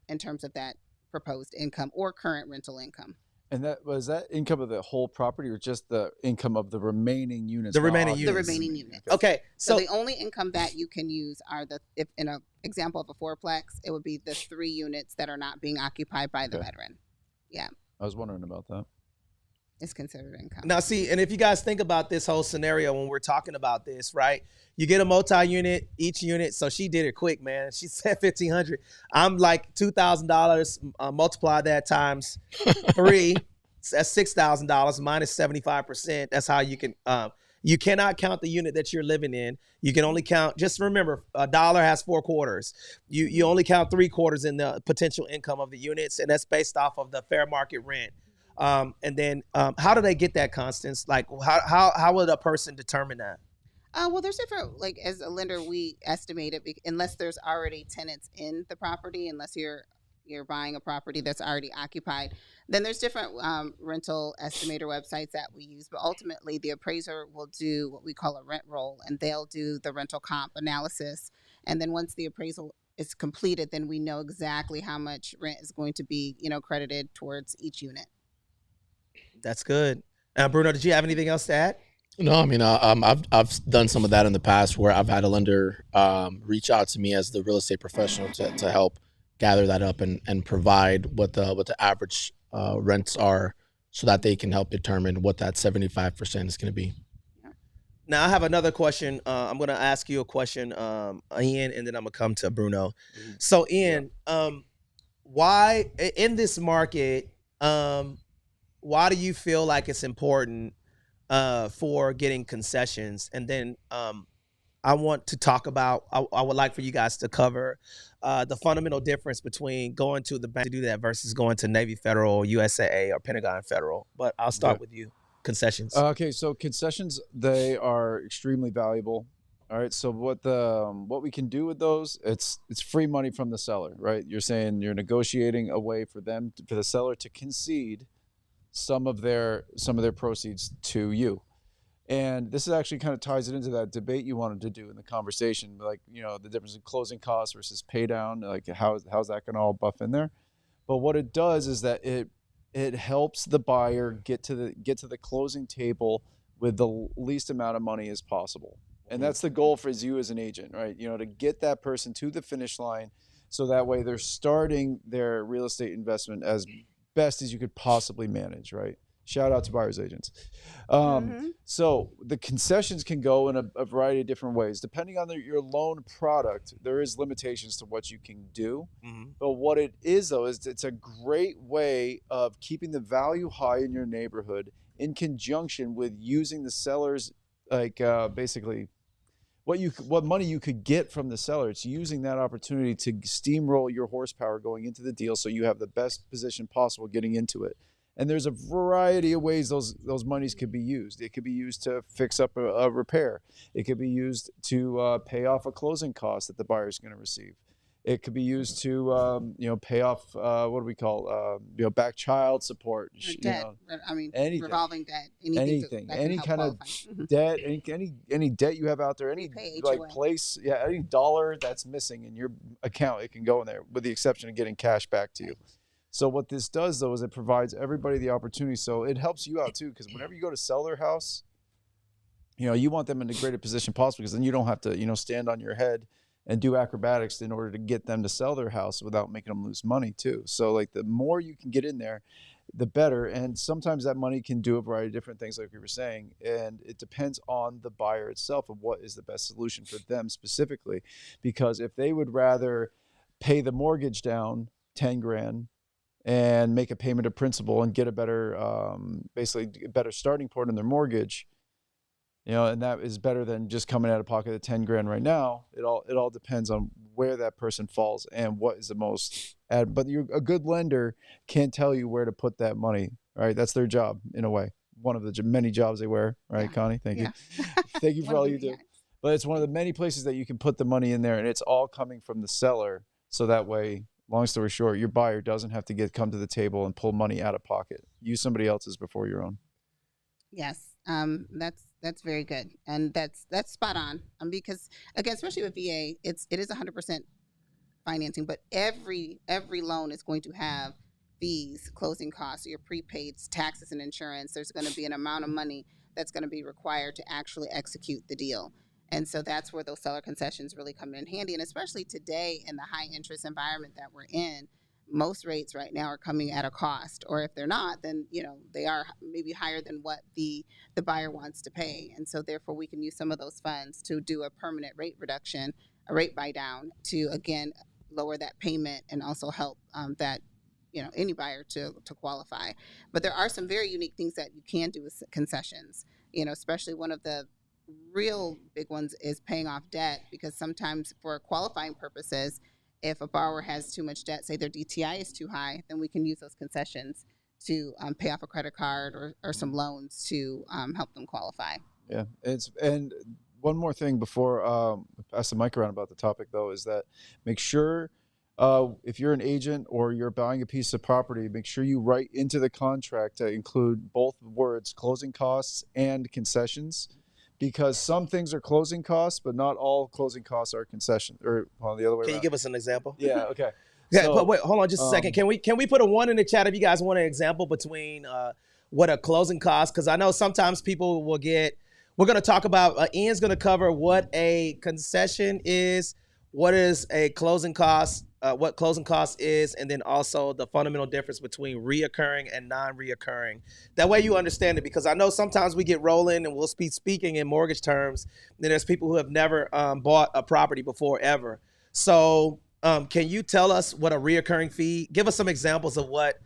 in terms of that proposed income or current rental income. And was that income of the whole property or just the income of the remaining units? The remaining units. Okay. So the only income that you can use are if in an example of a fourplex, it would be the 3 units that are not being occupied by the veteran. Yeah. I was wondering about that. is considered income. Now, see, and if you guys think about this whole scenario when we're talking about this, right? You get a multi-unit, each unit. So she did it quick, man. She said $1,500. I'm like $2,000. Multiply that times 3. That's $6,000 minus 75%. That's how you can. You cannot count the unit that you're living in. You can only count. Just remember, a dollar has 4 quarters. You only count 3 quarters in the potential income of the units, and that's based off of the fair market rent. And then how do they get that, Constance? Like how would a person determine that? Well, there's different, like as a lender, we estimate it unless there's already tenants in the property, unless you're buying a property that's already occupied, then there's different rental estimator websites that we use. But ultimately, the appraiser will do what we call a rent roll, and they'll do the rental comp analysis. And then once the appraisal is completed, then we know exactly how much rent is going to be, credited towards each unit. That's good. Bruno, did you have anything else to add? No, I mean, I've done some of that in the past where I've had a lender reach out to me as the real estate professional to help gather that up and provide what the average rents are, so that they can help determine what that 75% is going to be. Now I have another question. I'm going to ask you a question, Ian, and then I'm going to come to Bruno. So Ian, why in this market, why do you feel like it's important for getting concessions? And then I want to talk about, I would like for you guys to cover the fundamental difference between going to the bank to do that versus going to Navy Federal, USAA, or Pentagon Federal. But I'll start with you. Concessions. Okay, so concessions, they are extremely valuable. All right, so what we can do with those, it's free money from the seller, right? You're saying you're negotiating a way for the seller to concede some of their proceeds to you. And this actually kind of ties it into that debate you wanted to do in the conversation, like, the difference in closing costs versus pay down, like how's that going to all buff in there? But what it does is that it helps the buyer get to the closing table with the least amount of money as possible. And that's the goal for you as an agent, right? To get that person to the finish line, so that way they're starting their real estate investment as best as you could possibly manage, right? Shout out to buyer's agents. So the concessions can go in a variety of different ways. Depending on your loan product, there is limitations to what you can do. But what it is, though, is it's a great way of keeping the value high in your neighborhood in conjunction with using the seller's, basically, what money you could get from the seller. It's using that opportunity to steamroll your horsepower going into the deal, so you have the best position possible getting into it. And there's a variety of ways those monies could be used. It could be used to fix up a repair. It could be used to pay off a closing cost that the buyer is going to receive. It could be used to pay off what do we call back child support. Debt. Anything. Revolving debt. Anything. Any kind of debt. Any debt you have out there. Any place. Yeah. Any dollar that's missing in your account, it can go in there, with the exception of getting cash back to you. So what this does, though, is it provides everybody the opportunity. So it helps you out, too, because whenever you go to sell their house, you want them in the greatest position possible, because then you don't have to, stand on your head and do acrobatics in order to get them to sell their house without making them lose money, too. So, like, the more you can get in there, the better. And sometimes that money can do a variety of different things, like we were saying. And it depends on the buyer itself of what is the best solution for them specifically. Because if they would rather pay the mortgage down $10,000 and make a payment of principal and get a better, basically a better starting point in their mortgage, and that is better than just coming out of pocket of $10,000 right now. It all depends on where that person falls and what is the most. But a good lender can tell you where to put that money. Right, that's their job in a way. One of the many jobs they wear. Right, yeah. Connie, thank you. Thank you for all you do. But it's one of the many places that you can put the money in there, and it's all coming from the seller. So that way, long story short, your buyer doesn't have to come to the table and pull money out of pocket. Use somebody else's before your own. Yes, that's very good, and that's spot on. Because again, especially with VA, it is 100% financing, but every loan is going to have fees, closing costs, your prepaids, taxes, and insurance. There's going to be an amount of money that's going to be required to actually execute the deal. And so that's where those seller concessions really come in handy. And especially today in the high interest environment that we're in, most rates right now are coming at a cost, or if they're not, then they are maybe higher than what the buyer wants to pay, and so therefore we can use some of those funds to do a permanent rate reduction, a rate buy down, to again lower that payment and also help that any buyer to qualify. But there are some very unique things that you can do with concessions, especially one of the real big ones is paying off debt, because sometimes for qualifying purposes, if a borrower has too much debt, say their DTI is too high, then we can use those concessions to pay off a credit card or some loans to help them qualify. Yeah, and one more thing before I pass the mic around about the topic, though, is that make sure if you're an agent or you're buying a piece of property, make sure you write into the contract to include both words, closing costs and concessions, because some things are closing costs, but not all closing costs are concession, or the other way around. Can you give us an example? Yeah, okay. Yeah, So, but wait, hold on just a second. Can we put a 1 in the chat if you guys want an example between what a closing cost? Because I know sometimes people will get. We're going to talk about. Ian's going to cover what a concession is, what is a closing cost, what closing cost is, and then also the fundamental difference between reoccurring and non-reoccurring. That way you understand it, because I know sometimes we get rolling and we'll be speaking in mortgage terms. Then there's people who have never bought a property before ever. So can you tell us what a reoccurring fee? Give us some examples of what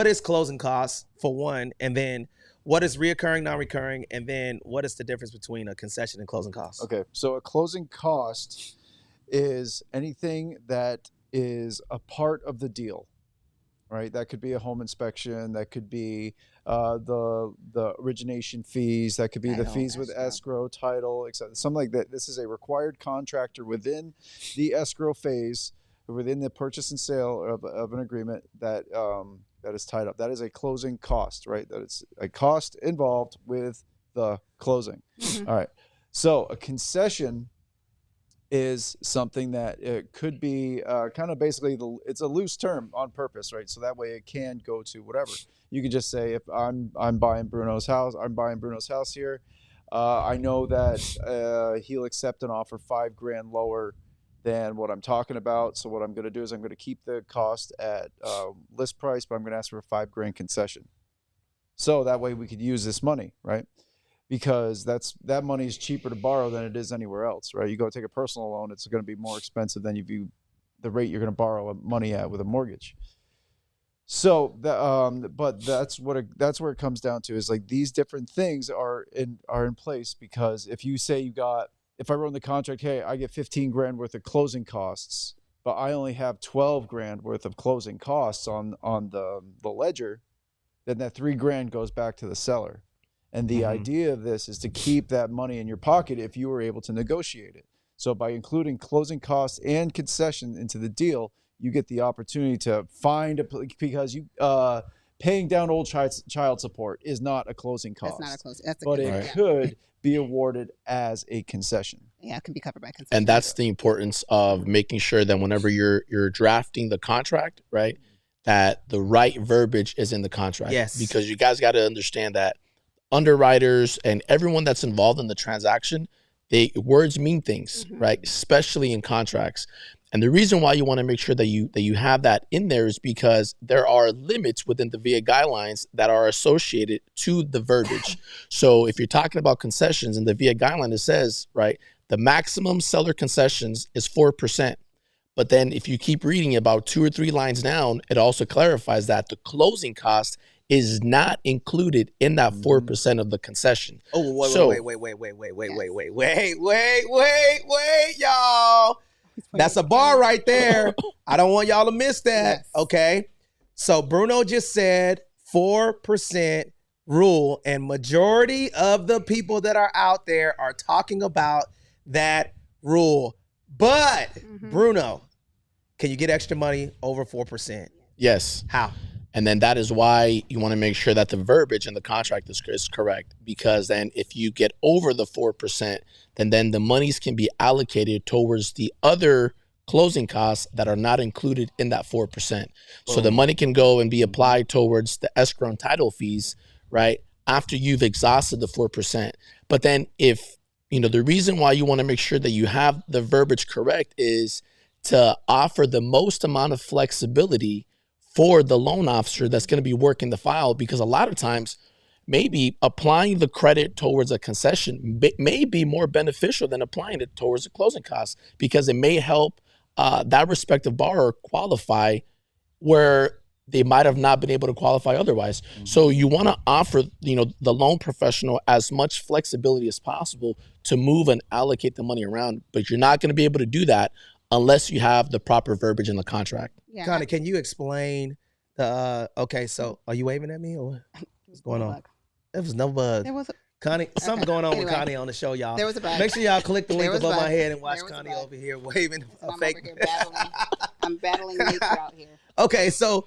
is closing costs for one, and then what is reoccurring, non-recurring, and then what is the difference between a concession and closing costs? Okay, so a closing cost is anything that is a part of the deal, right? That could be a home inspection, that could be the origination fees, that could be the fees with escrow, title, etc. Something like that. This is a required contractor within the escrow phase, within the purchase and sale of an agreement that is tied up. That is a closing cost, right? That it's a cost involved with the closing. Mm-hmm. All right. So a concession is something that it could be kind of basically it's a loose term on purpose, right? So that way it can go to whatever. You could just say, if I'm buying Bruno's house, here. I know that he'll accept an offer $5,000 lower than what I'm talking about. So what I'm going to do is I'm going to keep the cost at list price, but I'm going to ask for a $5,000 concession. So that way we could use this money, right? Because that money is cheaper to borrow than it is anywhere else, right? You go take a personal loan, it's going to be more expensive than the rate you're going to borrow money at with a mortgage. So, but that's where it comes down to, is like these different things are in place, because if you say if I wrote in the contract, hey, I get $15,000 worth of closing costs, but I only have $12,000 worth of closing costs on the ledger, then that $3,000 goes back to the seller. And the idea of this is to keep that money in your pocket if you were able to negotiate it. So by including closing costs and concession into the deal, you get the opportunity to because paying down old child support is not a closing cost. That's not a closing. That's but it could be awarded as a concession. Yeah, it can be covered by concession. And that's the importance of making sure that whenever you're drafting the contract, right, that the right verbiage is in the contract. Yes. Because you guys got to understand that underwriters and everyone that's involved in the transaction, words mean things, right? Especially in contracts. And the reason why you want to make sure that you have that in there is because there are limits within the VA guidelines that are associated to the verbiage. So if you're talking about concessions in the VA guideline, it says, right, the maximum seller concessions is 4%. But then if you keep reading about 2 or 3 lines down, it also clarifies that the closing cost is not included in that 4% of the concession. Oh, wait, y'all. That's a bar right there. I don't want y'all to miss that. Yes. Okay. So Bruno just said 4% rule, and majority of the people that are out there are talking about that rule. But Bruno, can you get extra money over 4%? Yes. How? And then that is why you want to make sure that the verbiage in the contract is correct, because then if you get over the 4%, then the monies can be allocated towards the other closing costs that are not included in that 4%. So the money can go and be applied towards the escrow and title fees, right, after you've exhausted the 4%. But then if, the reason why you want to make sure that you have the verbiage correct is to offer the most amount of flexibility for the loan officer that's going to be working the file, because a lot of times maybe applying the credit towards a concession may be more beneficial than applying it towards the closing costs, because it may help that respective borrower qualify where they might have not been able to qualify otherwise. So you want to offer, the loan professional as much flexibility as possible to move and allocate the money around, but you're not going to be able to do that unless you have the proper verbiage in the contract. Yeah. Connie, can you explain the, okay, so are you waving at me or what's going on? There was no bug. There was Connie, something going on with Connie on the show, y'all. There was a bug. Make sure y'all click the link above my head and watch There was Connie a bug. over here waving a I'm fake. over here battling. I'm battling nature out here. Okay, so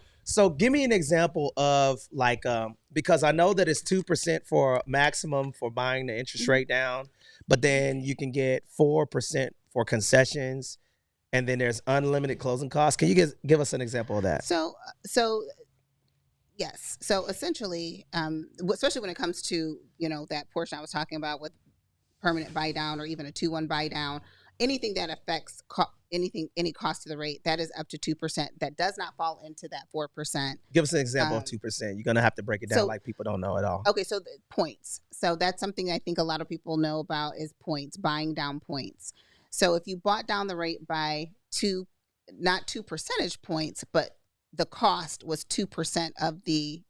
give me an example of like, because I know that it's 2% for maximum for buying the interest rate down, but then you can get 4% for concessions, and then there's unlimited closing costs. Can you give us an example of that? So yes. So essentially, especially when it comes to, that portion I was talking about with permanent buy down or even a 2-1 buy down, anything that affects any cost to the rate, that is up to 2%. That does not fall into that 4%. Give us an example of 2%. You're going to have to break it down like people don't know at all. Okay, so the points. So that's something I think a lot of people know about is points, buying down points. So if you bought down the rate by not 2 percentage points, but the cost was 2% of the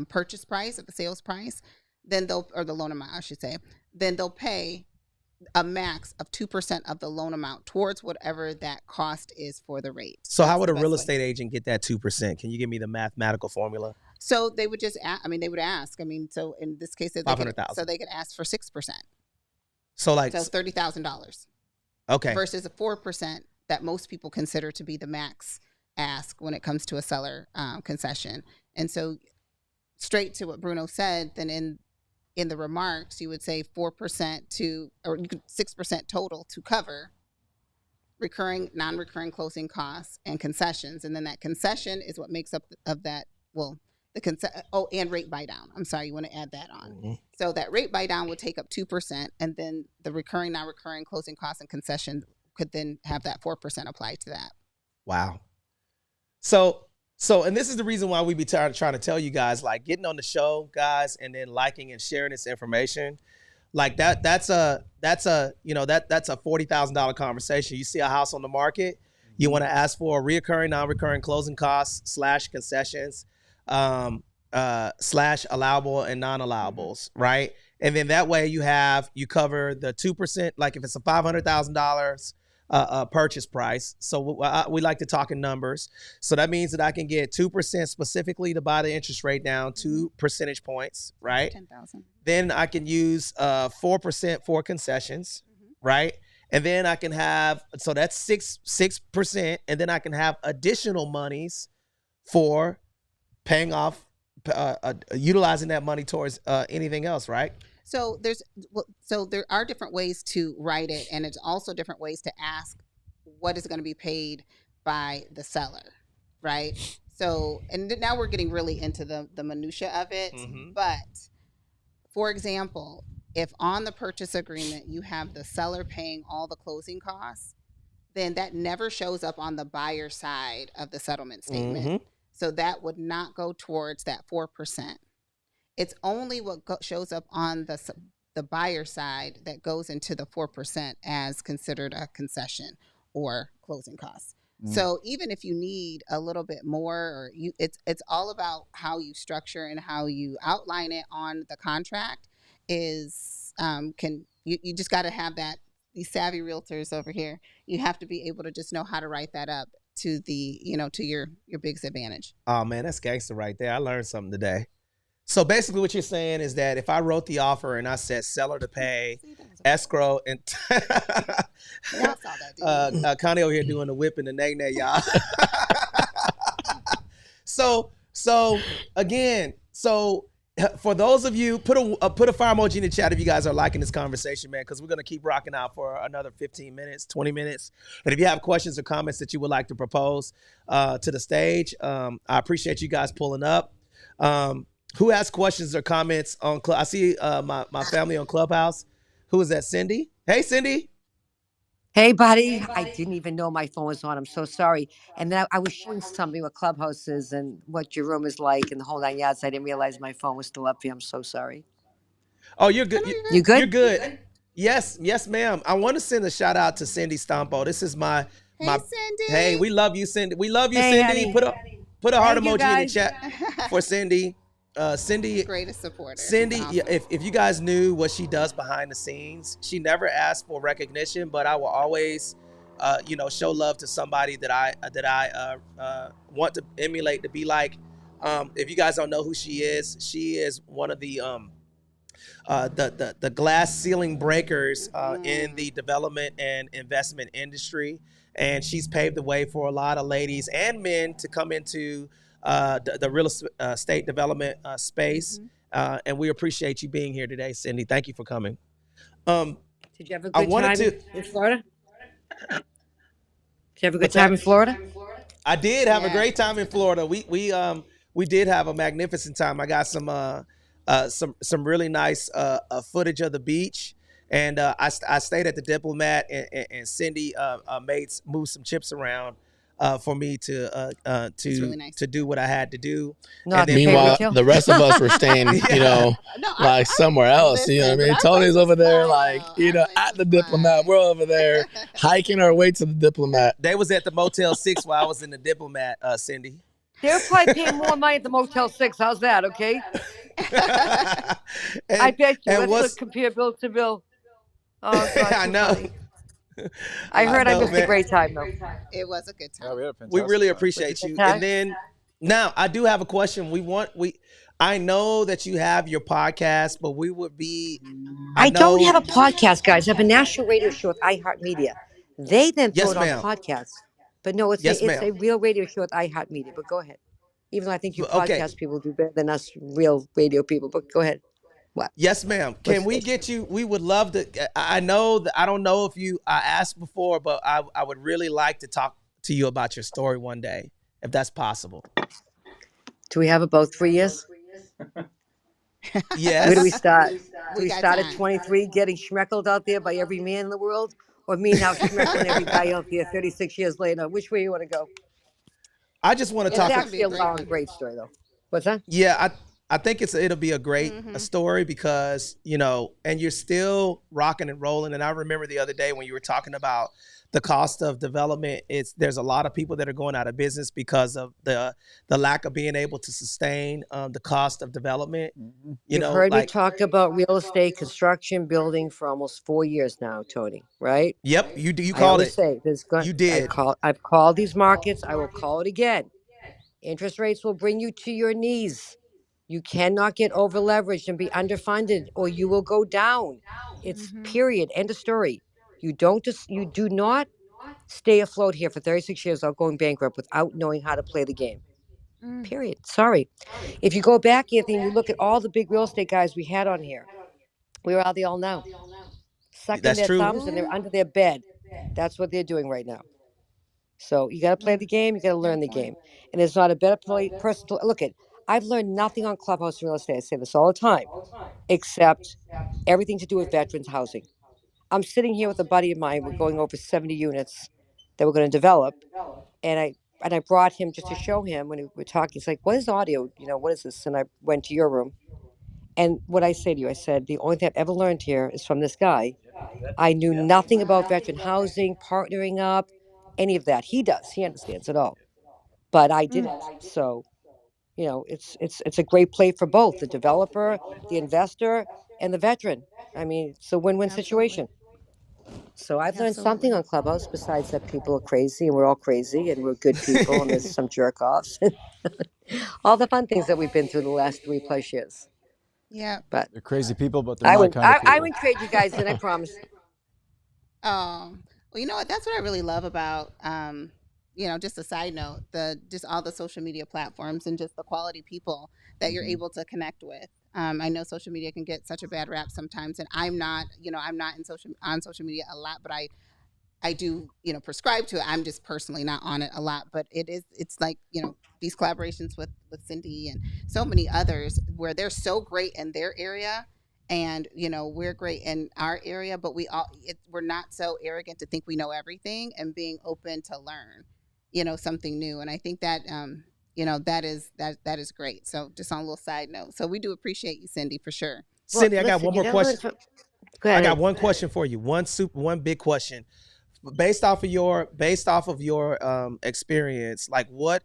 purchase price, of the sales price, then or the loan amount, I should say, then they'll pay a max of 2% of the loan amount towards whatever that cost is for the rate. So how would a real estate agent get that 2%? Can you give me the mathematical formula? So they would just, they would ask. So in this case, $500,000. So they could ask for 6%. So $30,000. Okay. Versus a 4% that most people consider to be the max ask when it comes to a seller concession. And so straight to what Bruno said, then in the remarks, you would say 4% or 6% total to cover recurring, non-recurring closing costs and concessions. And then that concession is what makes up of that, and rate buy down. I'm sorry, you want to add that on. Mm-hmm. So that rate buy down would take up 2%, and then the recurring, non-recurring closing costs and concession could then have that 4% applied to that. Wow. So, and this is the reason why we be trying to tell you guys, like, getting on the show, guys, and then liking and sharing this information, like that's a $40,000 conversation. You see a house on the market, you want to ask for a reoccurring, non-recurring closing costs / concessions, / allowable and non-allowables, right? And then that way you cover the 2%. Like if it's a $500,000 purchase price. So we like to talk in numbers. So that means that I can get 2% specifically to buy the interest rate down 2 percentage points, right? 10,000. Then I can use 4% for concessions, right? And then I can have, so that's 6%, and then I can have additional monies for paying off, utilizing that money towards anything else, right? So there are different ways to write it, and it's also different ways to ask what is going to be paid by the seller, right? So, and now we're getting really into the minutia of it. Mm-hmm. But for example, if on the purchase agreement you have the seller paying all the closing costs, then that never shows up on the buyer side of the settlement statement. Mm-hmm. So that would not go towards that 4%. It's only what shows up on the buyer side that goes into the 4% as considered a concession or closing costs. Mm. So even if you need a little bit more, or it's all about how you structure and how you outline it on the contract. Is you just got to have that. These savvy realtors over here, you have to be able to just know how to write that up to to your biggest advantage. Oh man, that's gangster right there. I learned something today. So basically what you're saying is that if I wrote the offer and I said seller to pay, escrow, and Connie over here doing the whip and the nay-nay, y'all. So again, for those of you, put a fire emoji in the chat if you guys are liking this conversation, man, because we're going to keep rocking out for another 15 minutes, 20 minutes. And if you have questions or comments that you would like to propose to the stage, I appreciate you guys pulling up. Who has questions or comments on I see my family on Clubhouse. Who is that? Cindy? Hey, Cindy. Hey, buddy. I didn't even know my phone was on. I'm so sorry. And then I was showing something what Clubhouse is and what your room is like and the whole 9 yards. I didn't realize my phone was still up here. I'm so sorry. Oh, you're Oh good. no, you're You good. You're good? good. Yes, yes, ma'am. I want to send a shout out to Cindy Stampo. This is Hey, my. Hey, Cindy. we love you, Cindy. We love you, Hey, Cindy. honey. Put a heart Thank you, emoji in the guys. chat for Cindy. Cindy, Greatest supporter. She's Cindy. Yeah, awesome. if you guys knew what she does behind the scenes, she never asks for recognition, but I will always, show love to somebody that I want to emulate to be like. If you guys don't know who she is one of the glass ceiling breakers in Mm. the development and investment industry, and she's paved the way for a lot of ladies and men to come into the real estate development space. Mm-hmm. And we appreciate you being here today, Cindy. Thank you for coming. Um, Did you have a I good wanted time to. in Florida? Did you have a good What's time in that? Florida? I did have a Yeah. great time in Florida. We did have a magnificent time. I got some really nice footage of the beach, and I stayed at the Diplomat, and Cindy moved some chips around for me It's really nice. to do what I had to do, and Not to then pay for Meanwhile, retail? the rest of us were staying, yeah. No, like our somewhere else. You know listen, what I but mean? our place Tony's was over there, fun like, though. Our place at was the Diplomat. We're over there fun. hiking our way to the Diplomat. They was at the Motel 6 while I was in the Diplomat, Cindy. They're probably paying more money at the Motel 6. How's that? Okay. I and bet you. and Let's look, what's compare bill to bill. Oh, God, I too know. funny. I I heard I know, missed a man. great time, though. It was a good Yeah, time. we had a We fantastic really time. Was it appreciate good you. And time? then now I do have a question. We I know that you have your podcast, but we would be I I don't have know a podcast, guys. I have a national radio show with iHeartMedia. They then throw yes, it on ma'am. podcasts. But no, Yes, it's ma'am. a real radio show with iHeartMedia. But go ahead. Even though I think you Okay. podcast people do better than us real radio people. But go ahead. What? Yes, ma'am. Can What's we get you? We would love to. I know that I don't know if you I asked before, but I would really like to talk to you about your story one day, if that's possible. Do we have about 3 years? Where do we Yes. start? Do We we got start at time. 23 getting schmeckled out there by every man in the world? Or me now schmeckling every guy out there 36 years later? Which way you want to go? I just want to It's It's talk. gonna be actually a a great long, one. great story, though. What's that? Yeah, I think it'll be a great Mm-hmm. story because and you're still rocking and rolling. And I remember the other day when you were talking about the cost of development. There's a lot of people that are going out of business because of the lack of being able to sustain the cost of development. Hmm. You've heard me Like talk about real estate, construction, building for almost 4 years now, Tony, right? yep, you I called always it. say there's going You did. I've called these markets, I will call it again. Interest rates will bring you to your knees. You cannot get over leveraged and be underfunded or you will go down. It's Mm-hmm. period. End of story. You do not stay afloat here for 36 years without going bankrupt without knowing how to play the game. Mm. Period. Sorry. If you go back, Anthony, and you look at all the big real estate guys we had on here, where are they all now? Sucking That's their true. thumbs and they're Ooh, under their bed. That's what they're doing right now. So you got to play mm, the game. You got to learn good the point. game. And there's not a better person to look at. I've learned nothing on Clubhouse real estate. I say this all the time, except everything to do with veterans housing. I'm sitting here with a buddy of mine. We're going over 70 units that we're going to develop, and I brought him just to show him when we were talking. He's like, "What is audio? What is this?" And I went to your room, and what I say to you, I said, "The only thing I've ever learned here is from this guy. I knew nothing about veteran housing, partnering up, any of that. He does. He understands it all, but I Mm. didn't. So it's a great play for both the developer, the investor, and the veteran. I mean, it's a win-win Absolutely. situation. So I've learned something Absolutely. on Clubhouse besides that people are crazy and we're all crazy and we're good people and there's some jerk offs. All the fun things that we've been through the last 3+ years. Yeah. But They're crazy people, but they're I my would kind of I people. would trade you guys in, I promise. Well, you know what? That's what I really love about, just a side note, just all the social media platforms and just the quality people that you're Hmm. able to connect with. I know social media can get such a bad rap sometimes, and I'm not on social media a lot, but I do, prescribe to it. I'm just personally not on it a lot, but it's like, these collaborations with Cindy and so many others where they're so great in their area And we're great in our area, but we're not so arrogant to think we know everything, and being open to learn something new. And I think that that is great. So just on a little side note, so we do appreciate you, Cindy, for sure. Well, Cindy, I got listen, one more question. go I ahead. got one question for you. One big question. Based off of your experience, like what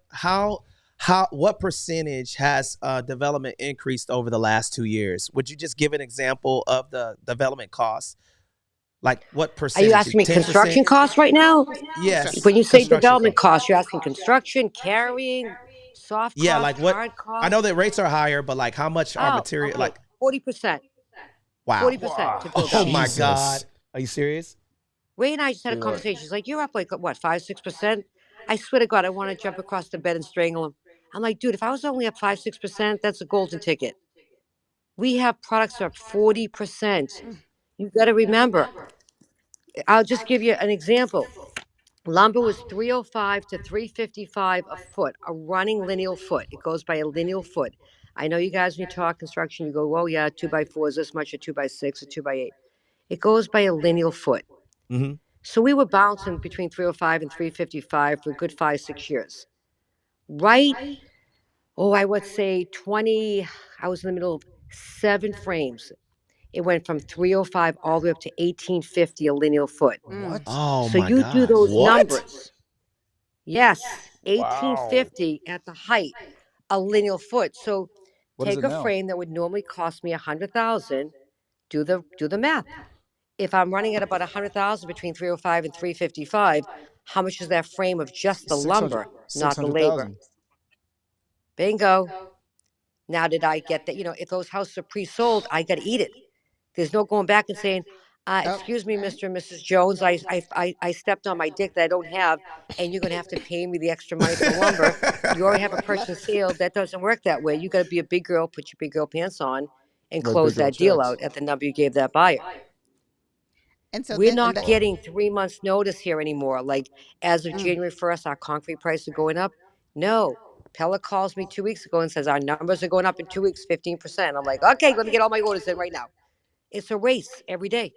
percentage has development increased over the last 2 years? Would you just give an example of the development costs? Like what Are you percentage? asking me 10%? construction costs right now? Yes, When you say construction development costs. costs, you're asking construction, carrying, soft Yeah, costs, like what? hard I know costs. that rates are higher, but like how much are Oh, material? okay, Like 40%, wow. 40% to build Oh out. my Jesus. God. Are you serious? Ray and I just had a Say that. conversation. She's like, "You're up like what, 5, 6%?" I swear to God, I want to jump across the bed and strangle him. I'm like, dude, if I was only up 5, 6%, that's a golden ticket. We have products that are up 40%. You got to remember. I'll just give you an example. Lumber was 305 to 355 a foot, a running lineal foot. It goes by a lineal foot. I know you guys, when you talk construction, you go, oh, yeah, 2x4 is this much, a 2x6, a 2x8. It goes by a lineal foot. Mm-hmm. So we were bouncing between 305 and 355 for a good 5, 6 years. Right? Oh, I would say 20, I was in the middle of 7 frames. It went from 305 all the way up to 1850 a lineal foot. What? Oh So my you do God. those What? numbers. Yes, Wow. 1850 at the height, a lineal foot. So What is take it a now? frame that would normally cost me 100,000. Do the math. If I'm running at about 100,000 between 305 and 355, how much is that frame of just the 600, lumber, not the labor? 600,000. Bingo. Now, did I get that? If those houses are pre-sold, I got to eat it. There's no going back and saying, Oh, "Excuse me, right. Mr. and Mrs. Jones, I stepped on my dick that I don't have, and you're going to have to pay me the extra money for the lumber." You already have a purchase and sale. That doesn't work that way. You got to be a big girl, put your big girl pants on, and Write big close girl that deal checks. out at the number you gave that buyer. And so We're then not that, getting 3 months notice here anymore. Like as of mm, January 1st, our concrete prices are going up. No. Pella calls me 2 weeks ago and says our numbers are going up in 2 weeks, 15%. I'm like, okay, let me get all my orders in right now. It's a race every day.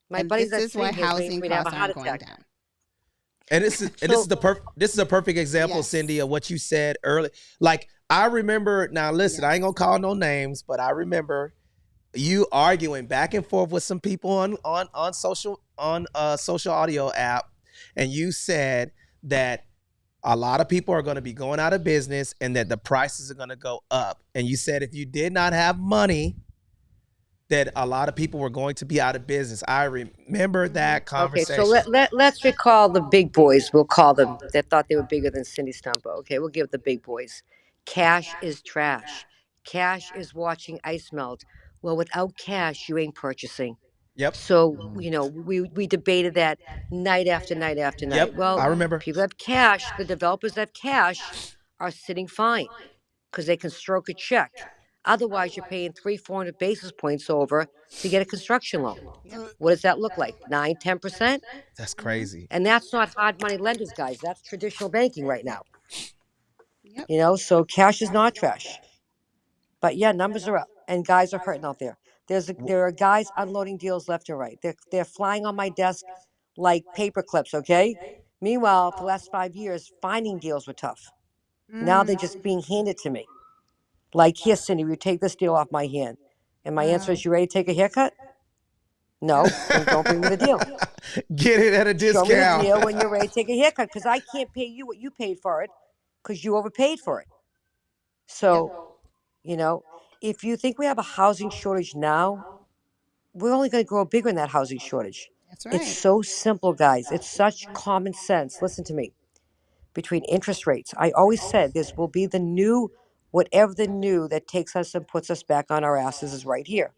My and buddy this that's is why sitting here is waiting for housing me to have a costs heart aren't going attack. down. So This is a perfect example, Yes. Cindy, of what you said early. Like I remember. Now listen, I Yes. ain't gonna call no names, but I remember you arguing back and forth with some people on social audio app, and you said that a lot of people are going to be going out of business and that the prices are going to go up. And you said if you did not have money, that a lot of people were going to be out of business. I remember Hmm. that okay, so conversation. let's recall the big boys. We'll call them that thought they were bigger than Cindy Stumpo. Okay, we'll give the big boys. Cash is trash. Cash is watching ice melt. Well, without cash, you ain't purchasing. Yep. So, Mhm. we debated that night after night after Yep. night. Well, I remember. people have cash, the developers that have cash are sitting fine because they can stroke a check. Otherwise, you're paying 300, 400 basis points over to get a construction loan. Yep. What does that look like? 9, 10%? That's Hmm. crazy. And that's not hard money lenders, guys. That's traditional banking right now. Yep. So cash is not trash. But yeah, numbers are up and guys are hurting out there. There are guys unloading deals left and right. They're flying on my desk like paper clips, okay? Meanwhile, for the last 5 years, finding deals were tough. Now they're Mm. just being handed to me. Like, here, Cindy, you take this deal off my hand. And my answer Wow. is, you ready to take a haircut? No, then don't bring me the deal. Get it at a Show me the discount. deal when you're ready to take a haircut because I can't pay you what you paid for it because you overpaid for it. Yep. So, you know, if you think we have a housing shortage now, we're only going to grow bigger in that housing shortage. That's It's right. so simple, guys. It's such common sense. Listen to me. Between interest rates, I always said this will be the new, whatever the new that takes us and puts us back on our asses is right here.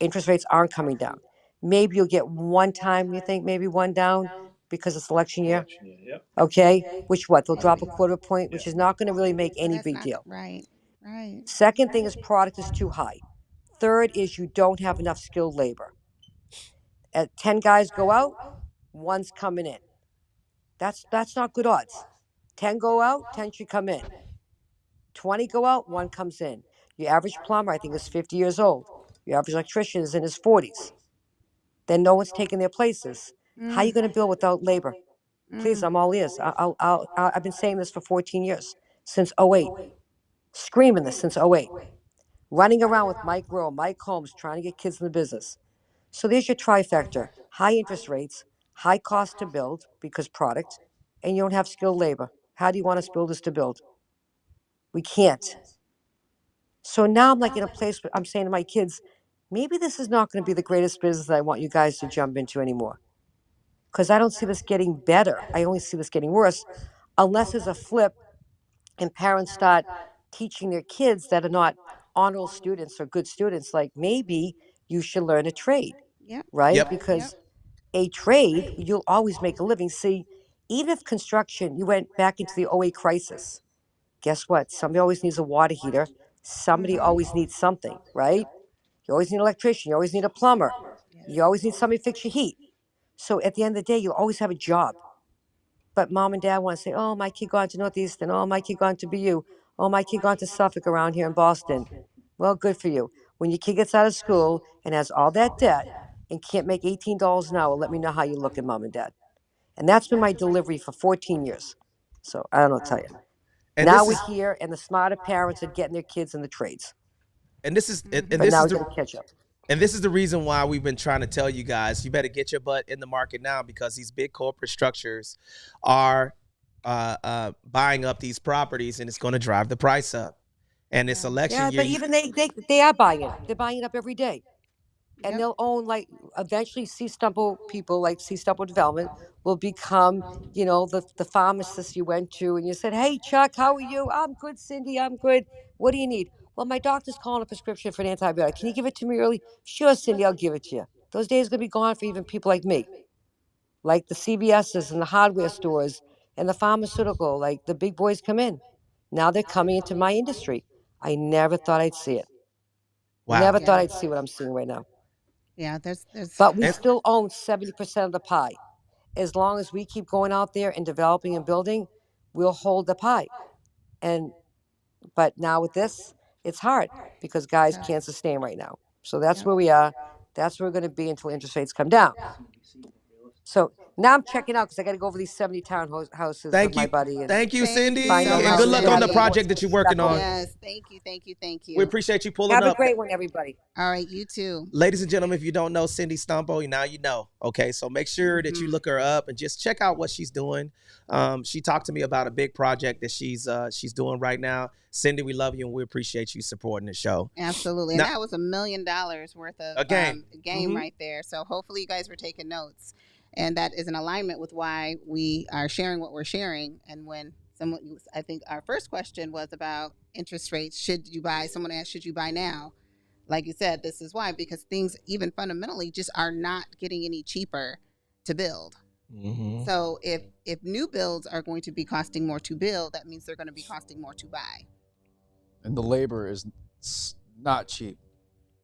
Interest rates aren't coming down. Maybe you'll get one time, you think, maybe one down because it's election year. Okay. Which what? They'll drop a quarter point, which is not going to really make But any that's big not deal. right. Right. Second thing is product is too high. Third is you don't have enough skilled labor. At 10 guys go out, one's coming in. That's not good odds. 10 go out, 10 should come in. 20 go out, one comes in. Your average plumber, I think, is 50 years old. Your average electrician is in his 40s. Then no one's taking their places. How are you going to build without labor? Please, I'm all ears. I've been saying this for 14 years, since '08, screaming this since '08, running around with Mike Rowe, Mike Holmes, trying to get kids in the business. So there's your trifecta: high interest rates, high cost to build because product, and you don't have skilled labor. How do you want us builders to build? We can't. So now I'm like in a place where I'm saying to my kids, maybe this is not going to be the greatest business that I want you guys to jump into anymore. Because I don't see this getting better. I only see this getting worse unless there's a flip and parents start teaching their kids that are not honor roll students or good students, like maybe you should learn a trade, Yep. right? Yep. Because a trade, you'll always make a living. See, even if construction, you went back into the '08 crisis, guess what? Somebody always needs a water heater. Somebody always needs something, right? You always need an electrician. You always need a plumber. You always need somebody to fix your heat. So at the end of the day, you'll always have a job. But mom and dad want to say, oh, my kid gone to Northeastern. Oh, my kid gone to BU. Oh, my kid gone to Suffolk around here in Boston. Well, good for you. When your kid gets out of school and has all that debt and can't make $18 an hour, let me know how you look at mom and dad. And that's been my delivery for 14 years. So I don't know what to tell you. And Now this we're is here, and the smarter parents are getting their kids in the trades. and this is and But this now is we the got to catch up. And this is the reason why we've been trying to tell you guys, you better get your butt in the market now, because these big corporate structures are buying up these properties, and it's going to drive the price up. And this election Yeah, year, but even they are buying it. They're buying it up every day. And Yep. they'll own, like, eventually C Stumple people, like C Stumple Development, will become, the pharmacist you went to and you said, hey, Chuck, how are you? I'm good, Cindy, I'm good. What do you need? Well, my doctor's calling a prescription for an antibiotic. Can you give it to me early? Sure, Cindy, I'll give it to you. Those days are going to be gone for even people like me, like the CVS's and the hardware stores and the pharmaceutical, like the big boys come in. Now they're coming into my industry. I never thought I'd see it. wow. Never thought I'd see what I'm seeing right now. Yeah, there's But we And still own 70% of the pie. As long as we keep going out there and developing and building, we'll hold the pie. But now with this, it's hard because guys can't sustain right now. So that's where we are. That's where we're going to be until interest rates come down. So now I'm checking out because I got to go over these 70 townhouses with thank my you. buddy and Thank you, Thank you Cindy. find so out And how much, good we luck on got the the Cindy. project boards that for you're the working stucco. on. Yes, thank We you. appreciate you pulling Have a up. great one, everybody. All right, you too. Ladies and gentlemen, if you don't know Cindy Stumpo, now you know. Okay, so make sure that you look her up and just check out what she's doing. She talked to me about a big project that she's doing right now. Cindy, we love you and we appreciate you supporting the show. Absolutely. Now- And that was $1 million worth of A game. game right there. So hopefully you guys were taking notes. And that is in alignment with why we are sharing what we're sharing. And when I think our first question was about interest rates. Should you buy? Someone asked, should you buy now? Like you said, this is why, because things even fundamentally just are not getting any cheaper to build. Mm-hmm. So if new builds are going to be costing more to build, that means they're going to be costing more to buy. And the labor is not cheap.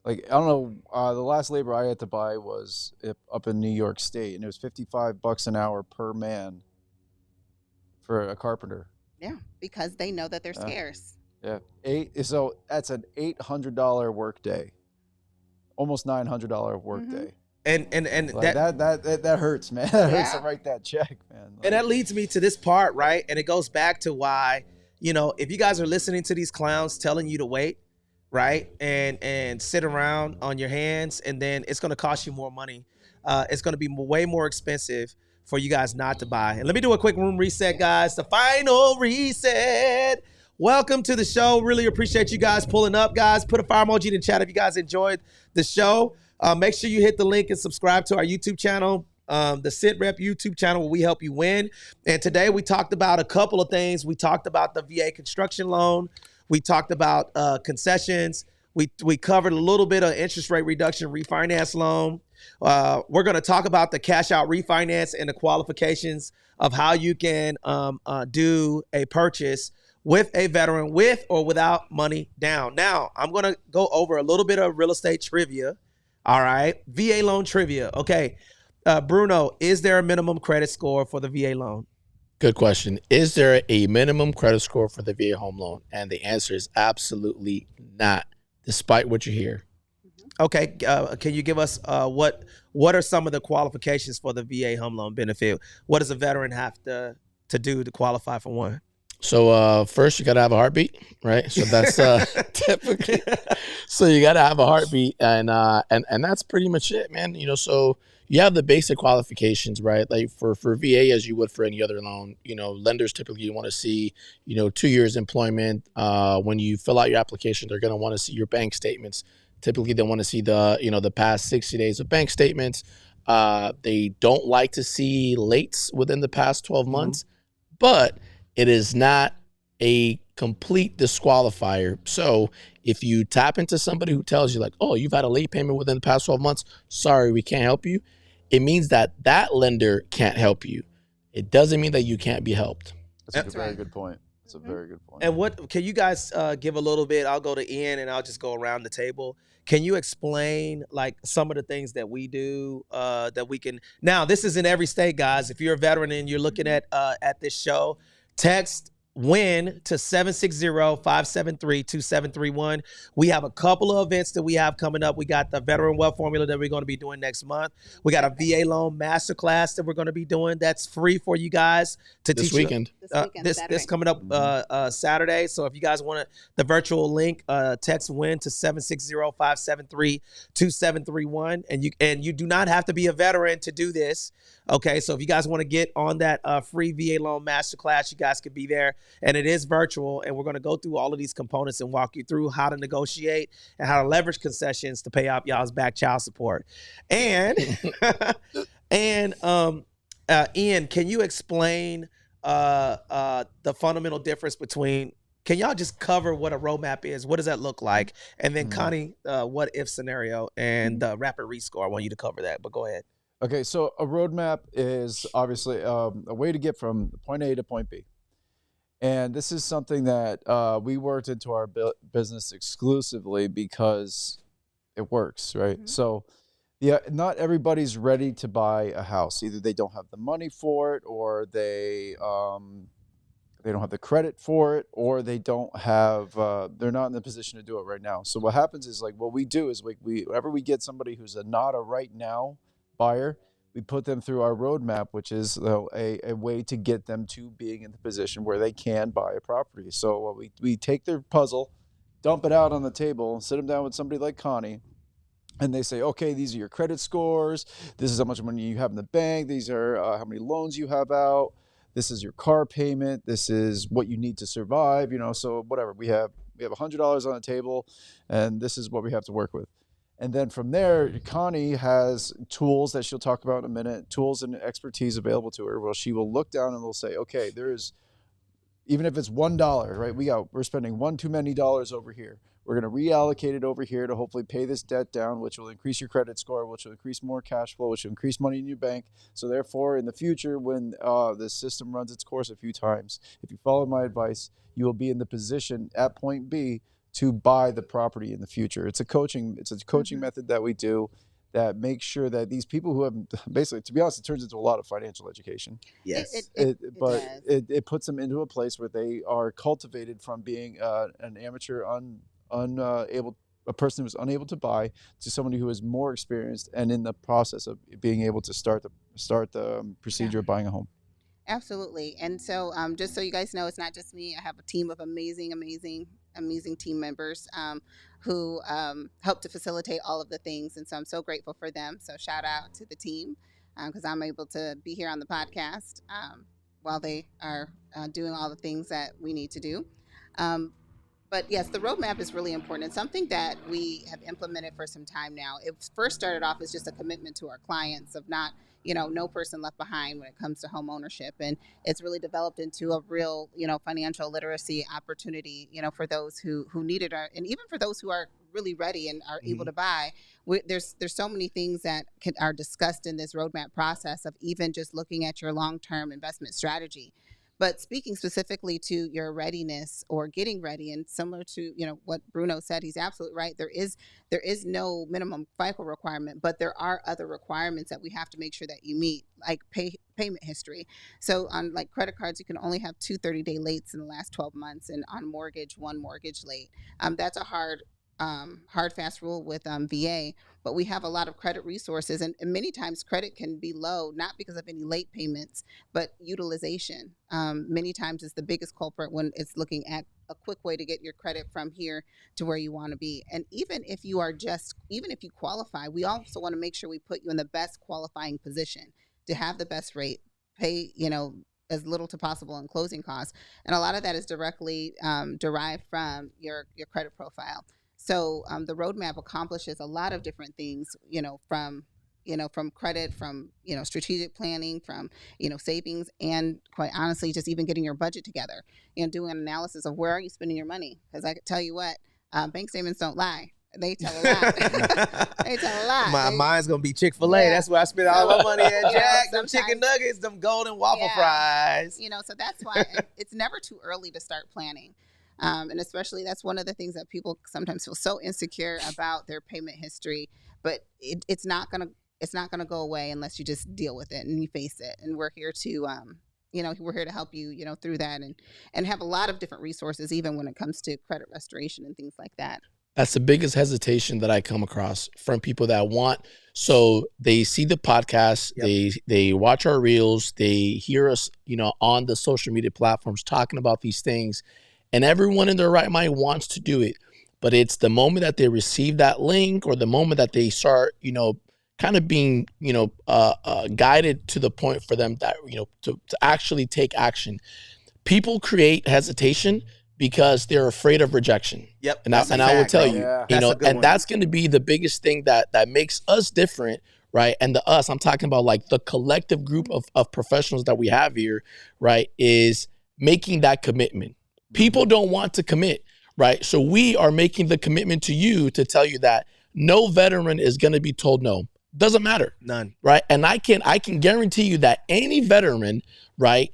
Like, I don't know, the last labor I had to buy was up in New York State, and it was $55 an hour per man for a carpenter. Yeah, because they know that they're scarce. Yeah, so that's an $800 work day, almost $900 work day. And Like that hurts, man. That hurts to write that check, man. Like, and that leads me to this part, right? And it goes back to why, if you guys are listening to these clowns telling you to wait, right, and sit around on your hands, and then it's going to cost you more money. It's going to be way more expensive for you guys not to buy. And let me do a quick room reset, guys. The final reset. Welcome to the show. Really appreciate you guys pulling up, guys. Put a fire emoji in the chat if you guys enjoyed the show. Make sure you hit the link and subscribe to our YouTube channel, the Sit Rep YouTube channel, where we help you win. And today we talked about a couple of things. We talked about the VA construction loan. We talked about concessions. We covered a little bit of interest rate reduction refinance loan. We're going to talk about the cash out refinance and the qualifications of how you can do a purchase with a veteran, with or without money down. Now, I'm going to go over a little bit of real estate trivia. All right. VA loan trivia. Okay. Bruno, is there a minimum credit score for the VA loan? Good question. Is there a minimum credit score for the VA home loan? And the answer is absolutely not, despite what you hear. Okay, can you give us what are some of the qualifications for the VA home loan benefit? What does a veteran have to do to qualify for one? So first you gotta have a heartbeat, right? So that's typically. So you gotta have a heartbeat, and that's pretty much it, man. So you have the basic qualifications, right? Like for VA, as you would for any other loan. Lenders typically want to see 2 years employment. When you fill out your application, they're gonna want to see your bank statements. Typically, they want to see the past 60 days of bank statements. They don't like to see lates within the past 12 months, but it is not a complete disqualifier. So if you tap into somebody who tells you like, oh, you've had a late payment within the past 12 months, sorry, we can't help you. It means that lender can't help you. It doesn't mean that you can't be helped. That's a very good point. That's a very good point. And what can you guys give a little bit? I'll go to Ian and I'll just go around the table. Can you explain like some of the things that we do that we can? Now, this is in every state, guys. If you're a veteran and you're looking at this show, text WIN to 760-573-2731. We have a couple of events that we have coming up. We got the Veteran Wealth Formula that we're going to be doing next month. We got a VA loan masterclass that we're going to be doing. That's free for you guys to This teach weekend. This coming up Saturday. So if you guys want the virtual link, text WIN to 760-573-2731. And you do not have to be a veteran to do this. Okay, so if you guys want to get on that free VA loan masterclass, you guys could be there. And it is virtual, and we're going to go through all of these components and walk you through how to negotiate and how to leverage concessions to pay off y'all's back child support. And Ian, can you explain the fundamental difference between? Can y'all just cover what a roadmap is? What does that look like? And then Connie, what if scenario and the rapid rescore. I want you to cover that, but go ahead. Okay, so a roadmap is obviously a way to get from point A to point B. And this is something that we worked into our business exclusively because it works, right? So yeah, not everybody's ready to buy a house. Either they don't have the money for it, or they don't have the credit for it, or they don't have they're not in the position to do it right now. So what happens is, like, what we do is whenever we get somebody who's not a right now buyer, we put them through our roadmap, which is a way to get them to being in the position where they can buy a property. So we take their puzzle, dump it out on the table, sit them down with somebody like Connie, and they say, okay, these are your credit scores. This is how much money you have in the bank. These are how many loans you have out. This is your car payment. This is what you need to survive. So whatever, we have $100 on the table, and this is what we have to work with. And then from there, Connie has tools that she'll talk about in a minute, tools and expertise available to her. Well, she will look down and will say, okay, even if it's $1, right? We're spending one too many dollars over here. We're going to reallocate it over here to hopefully pay this debt down, which will increase your credit score, which will increase more cash flow, which will increase money in your bank. So therefore, in the future, when the system runs its course a few times, if you follow my advice, you will be in the position at point B to buy the property in the future. It's a coaching method that we do that makes sure that these people who have basically, to be honest, it turns into a lot of financial education. Yes. It puts them into a place where they are cultivated from being an amateur, a person who's unable to buy, to somebody who is more experienced and in the process of being able to start the procedure of buying a home. Absolutely. And so just so you guys know, it's not just me. I have a team of amazing team members who help to facilitate all of the things. And so I'm so grateful for them. So shout out to the team because I'm able to be here on the podcast while they are doing all the things that we need to do. But yes, the roadmap is really important. It's something that we have implemented for some time now. It first started off as just a commitment to our clients of not, no person left behind when it comes to home ownership. And it's really developed into a real, financial literacy opportunity, for those who need it, and even for those who are really ready and are able to buy. There's so many things that are discussed in this roadmap process of even just looking at your long-term investment strategy. But speaking specifically to your readiness or getting ready, and similar to what Bruno said, he's absolutely right. There is no minimum FICO requirement, but there are other requirements that we have to make sure that you meet, like payment history. So on like credit cards, you can only have 2 30-day lates in the last 12 months, and on mortgage, 1 mortgage late. That's a hard hard fast rule with VA, but we have a lot of credit resources, and many times credit can be low, not because of any late payments, but utilization. Many times is the biggest culprit when it's looking at a quick way to get your credit from here to where you want to be. And even if you qualify, we also want to make sure we put you in the best qualifying position to have the best rate, pay, as little to possible in closing costs. And a lot of that is directly derived from your credit profile. So the roadmap accomplishes a lot of different things, from credit, from, strategic planning, from, savings, and quite honestly, just even getting your budget together, doing an analysis of where are you spending your money. Because I can tell you what, bank statements don't lie. They tell a lot. They tell a lot. Mine's going to be Chick-fil-A. Yeah. That's where I spend all my money at, Jack. Them chicken nuggets, them golden waffle fries. So that's why it's never too early to start planning. And especially that's one of the things that people sometimes feel so insecure about their payment history, but it's not gonna go away unless you just deal with it and you face it. And we're here to we're here to help you through that and have a lot of different resources, even when it comes to credit restoration and things like that. That's the biggest hesitation that I come across from people that want. So they see the podcast, they watch our reels, they hear us, on the social media platforms talking about these things, and everyone in their right mind wants to do it. But it's the moment that they receive that link or the moment that they start, kind of being, guided to the point for them that, to actually take action. People create hesitation because they're afraid of rejection. Yep. And I will tell you, that's going to be the biggest thing that makes us different, right? And I'm talking about like the collective group of professionals that we have here, right, is making that commitment. People don't want to commit, right? So we are making the commitment to you to tell you that no veteran is going to be told no. Doesn't matter. None. Right? And I can guarantee you that any veteran, right,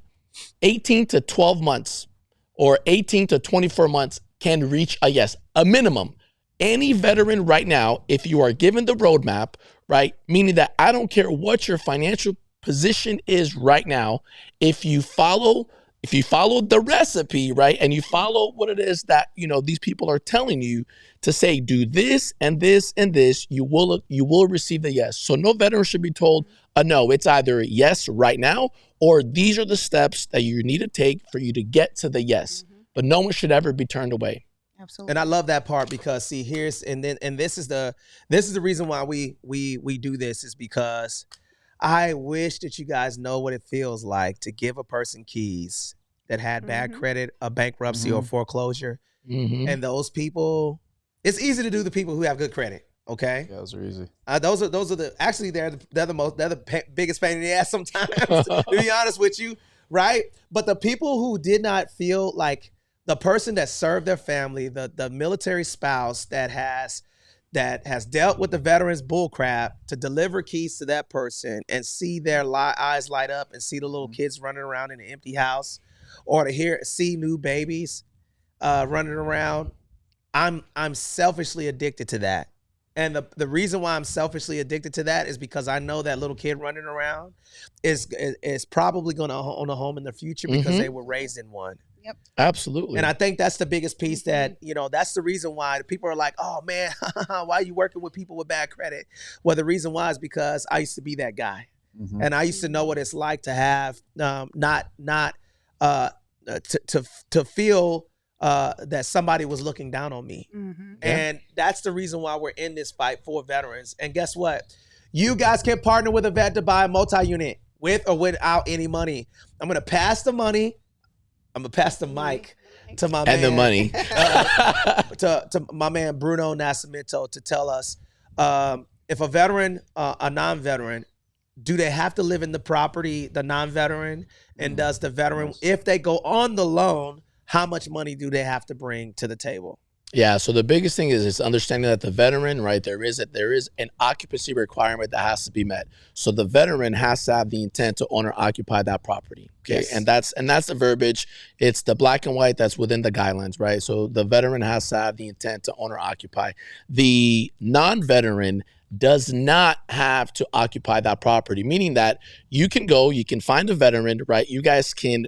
18 to 12 months or 18 to 24 months can reach a yes, a minimum. Any veteran right now, if you are given the roadmap, right, meaning that I don't care what your financial position is right now, if you follow the recipe, right, and you follow what it is that, these people are telling you to say, do this and this and this, you will receive the yes. So no veteran should be told a no. It's either yes right now, or these are the steps that you need to take for you to get to the yes. But no one should ever be turned away. Absolutely. And I love that part because see, this is the reason why we do this, is because I wish that you guys know what it feels like to give a person keys that had bad credit, a bankruptcy or foreclosure. And those people, it's easy to do the people who have good credit. Okay. Yeah, those are easy. Those are they're the biggest pain in the ass sometimes, to be honest with you. Right. But the people who did not feel like the person that served their family, the military spouse that has dealt with the veterans bullcrap, to deliver keys to that person and see their eyes light up and see the little kids running around in an empty house, or to see new babies running around. I'm selfishly addicted to that. And the reason why I'm selfishly addicted to that is because I know that little kid running around is probably going to own a home in the future because they were raised in one. Yep. Absolutely. And I think that's the biggest piece that, that's the reason why people are like, oh man, why are you working with people with bad credit? Well, the reason why is because I used to be that guy. And I used to know what it's like to have to feel that somebody was looking down on me. And that's the reason why we're in this fight for veterans. And guess what? You guys can partner with a vet to buy a multi-unit with or without any money. I'm going to pass the money. I'm going to pass the mic to my man. And the money. to my man, Bruno Nascimento, to tell us if a veteran, a non-veteran, do they have to live in the property, the non-veteran? And does the veteran, if they go on the loan, how much money do they have to bring to the table? Yeah, so the biggest thing is understanding that the veteran, right, there is an occupancy requirement that has to be met. So the veteran has to have the intent to own or occupy that property. Okay, yes. and that's the verbiage. It's the black and white that's within the guidelines, right? So the veteran has to have the intent to own or occupy. The non-veteran does not have to occupy that property, meaning that you can find a veteran, right? You guys can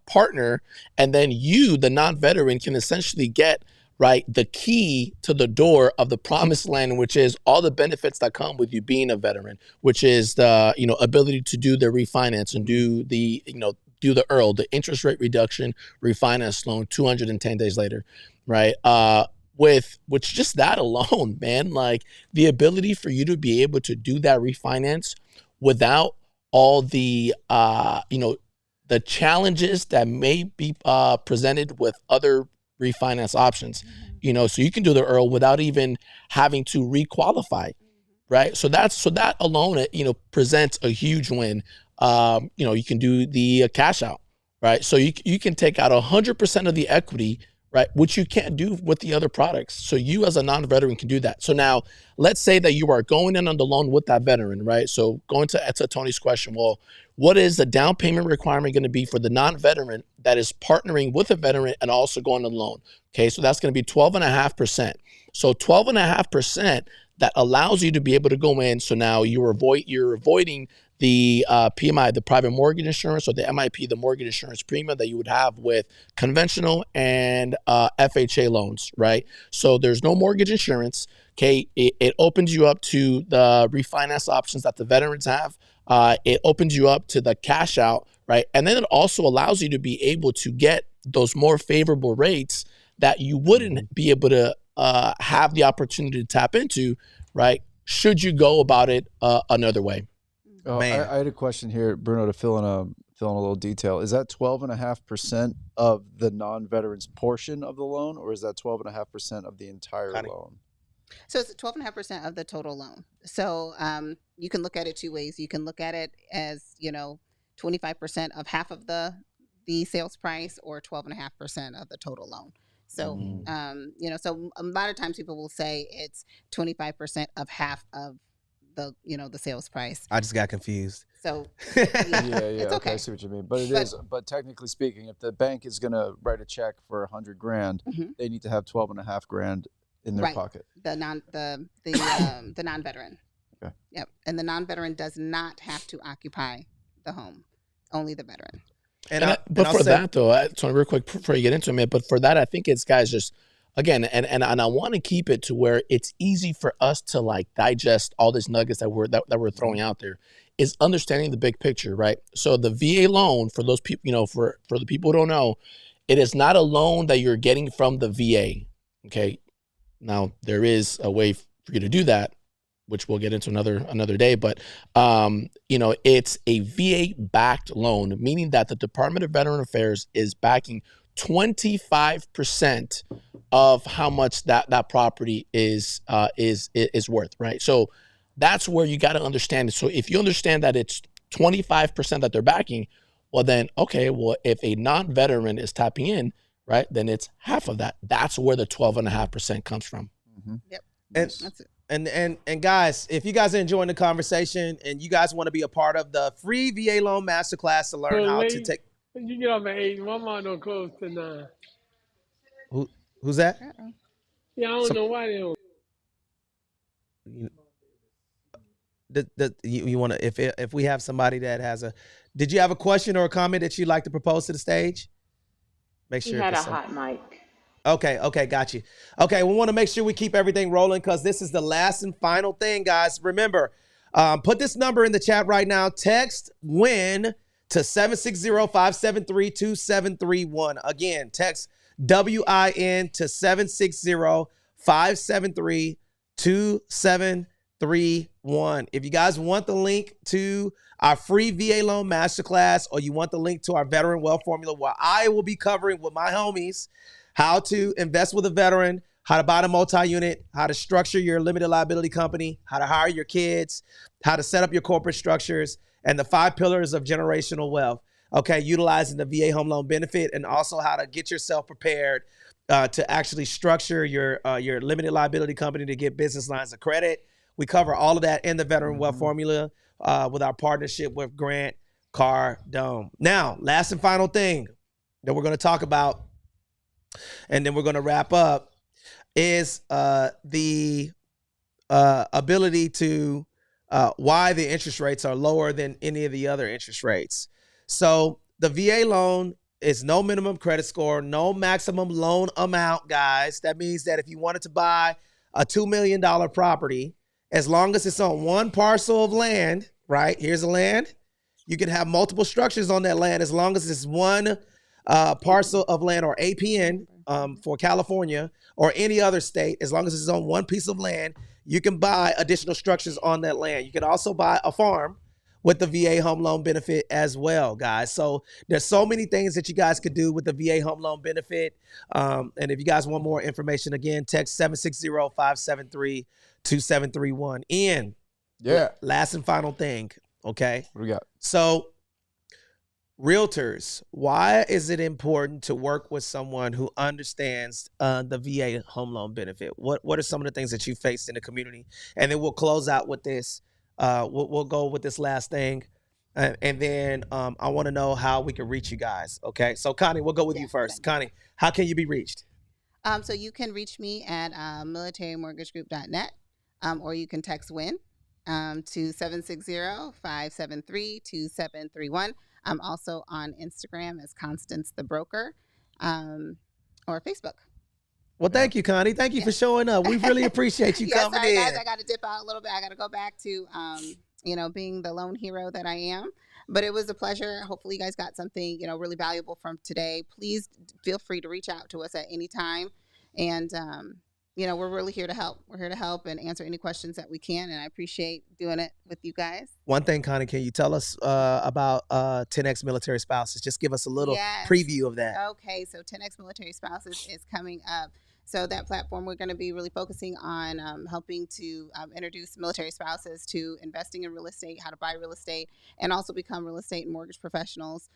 partner, and then you, the non-veteran, can essentially get right, the key to the door of the promised land, which is all the benefits that come with you being a veteran, which is the, you know, ability to do the refinance and do the, you know, do the EARL, the interest rate reduction refinance loan 210 days later, right? With just that alone, man, like the ability for you to be able to do that refinance without all the, you know, the challenges that may be presented with other refinance options, you know, so you can do the EARL without even having to requalify, right? So that alone, you know, presents a huge win. You know, you can do the cash out, right? So you can take out 100% of the equity, right? Which you can't do with the other products. So you as a non-veteran can do that. So now let's say that you are going in on the loan with that veteran, right? So going to Tony's question, well, what is the down payment requirement going to be for the non-veteran that is partnering with a veteran and also going on the loan? Okay, so that's going to be 12.5%. So 12.5% that allows you to be able to go in. So now you're avoiding the PMI, the private mortgage insurance, or the MIP, the mortgage insurance premium that you would have with conventional and FHA loans, right? So there's no mortgage insurance. Okay, it opens you up to the refinance options that the veterans have. It opens you up to the cash out, right? And then it also allows you to be able to get those more favorable rates that you wouldn't be able to have the opportunity to tap into, right? Should you go about it another way? Oh, I had a question here, Bruno, to fill in a little detail. Is that 12.5% of the non-veterans portion of the loan, or is that 12.5% of the entire loan? So it's 12.5% of the total loan. So you can look at it two ways. You can look at it as, you know, 25% of half of the sales price, or 12.5% of the total loan. So, you know, so a lot of times people will say it's 25% of half of the, you know, the sales price. I just got confused. So yeah, it's okay. I see what you mean. But technically speaking, if the bank is going to write a check for $100,000, they need to have 12.5 grand in their pocket. The non-veteran. Okay. Yep. And the non-veteran does not have to occupy the home, only the veteran. But for that though, Tony, real quick before you get into it, but for that, I think it's guys just, again, and I want to keep it to where it's easy for us to like digest all these nuggets that we're throwing out there, is understanding the big picture, right? So the VA loan, for those people, you know, for the people who don't know, it is not a loan that you're getting from the VA. Okay. Now there is a way for you to do that, which we'll get into another day, but you know, it's a VA-backed loan, meaning that the Department of Veteran Affairs is backing 25% of how much that property is worth, right? So that's where you got to understand it. So if you understand that it's 25% that they're backing, well then, okay, well if a non-veteran is tapping in, right, then it's half of that. That's where the 12.5% comes from. Yep. And that's it. And guys, if you guys are enjoying the conversation and you guys want to be a part of the free VA loan masterclass to learn how to take. You get off at 8. My mom don't close to 9. Who's that? Yeah, I don't know why they don't. You want to, if we have somebody that has did you have a question or a comment that you'd like to propose to the stage? Make sure you had a hot mic. Okay, got you. Okay, we want to make sure we keep everything rolling because this is the last and final thing, guys. Remember, put this number in the chat right now. Text WIN to 760-573-2731. Again, text WIN to 760-573-2731. If you guys want the link to our free VA loan masterclass, or you want the link to our veteran wealth formula, where I will be covering with my homies how to invest with a veteran, how to buy a multi-unit, how to structure your limited liability company, how to hire your kids, how to set up your corporate structures, and the 5 pillars of generational wealth. Okay, utilizing the VA home loan benefit, and also how to get yourself prepared to actually structure your limited liability company to get business lines of credit. We cover all of that in the veteran wealth formula with our partnership with Grant Cardone. Now, last and final thing that we're going to talk about, and then we're going to wrap up, is the ability to why the interest rates are lower than any of the other interest rates. So the VA loan it's no minimum credit score, no maximum loan amount, guys. That means that if you wanted to buy a $2 million property, as long as it's on one parcel of land, right? Here's the land. You can have multiple structures on that land as long as it's one parcel of land, or APN for California or any other state. As long as it's on one piece of land, you can buy additional structures on that land. You can also buy a farm with the VA home loan benefit as well, guys. So there's so many things that you guys could do with the VA home loan benefit. And if you guys want more information, again, text 760-573-2731. Ian, Yeah. last and final thing, okay? What do we got? So realtors, why is it important to work with someone who understands the VA home loan benefit? What are some of the things that you faced in the community? And then we'll close out with this. We'll go with this last thing, and then I want to know how we can reach you guys. Okay, so Connie, we'll go with you first. Connie, how can you be reached? So you can reach me at militarymortgagegroup.net, or you can text WIN to 760-573-2731. I'm also on Instagram as Constance the Broker, or Facebook. Well, thank you, Connie. Thank you for showing up. We really appreciate you coming in. Guys, I got to dip out a little bit. I got to go back to, being the lone hero that I am. But it was a pleasure. Hopefully you guys got something, really valuable from today. Please feel free to reach out to us at any time. And, we're really here to help. We're here to help and answer any questions that we can. And I appreciate doing it with you guys. One thing, Connie, can you tell us about 10X Military Spouses? Just give us a little preview of that. Okay, so 10X Military Spouses is coming up. So that platform, we're going to be really focusing on helping to introduce military spouses to investing in real estate, how to buy real estate, and also become real estate and mortgage professionals.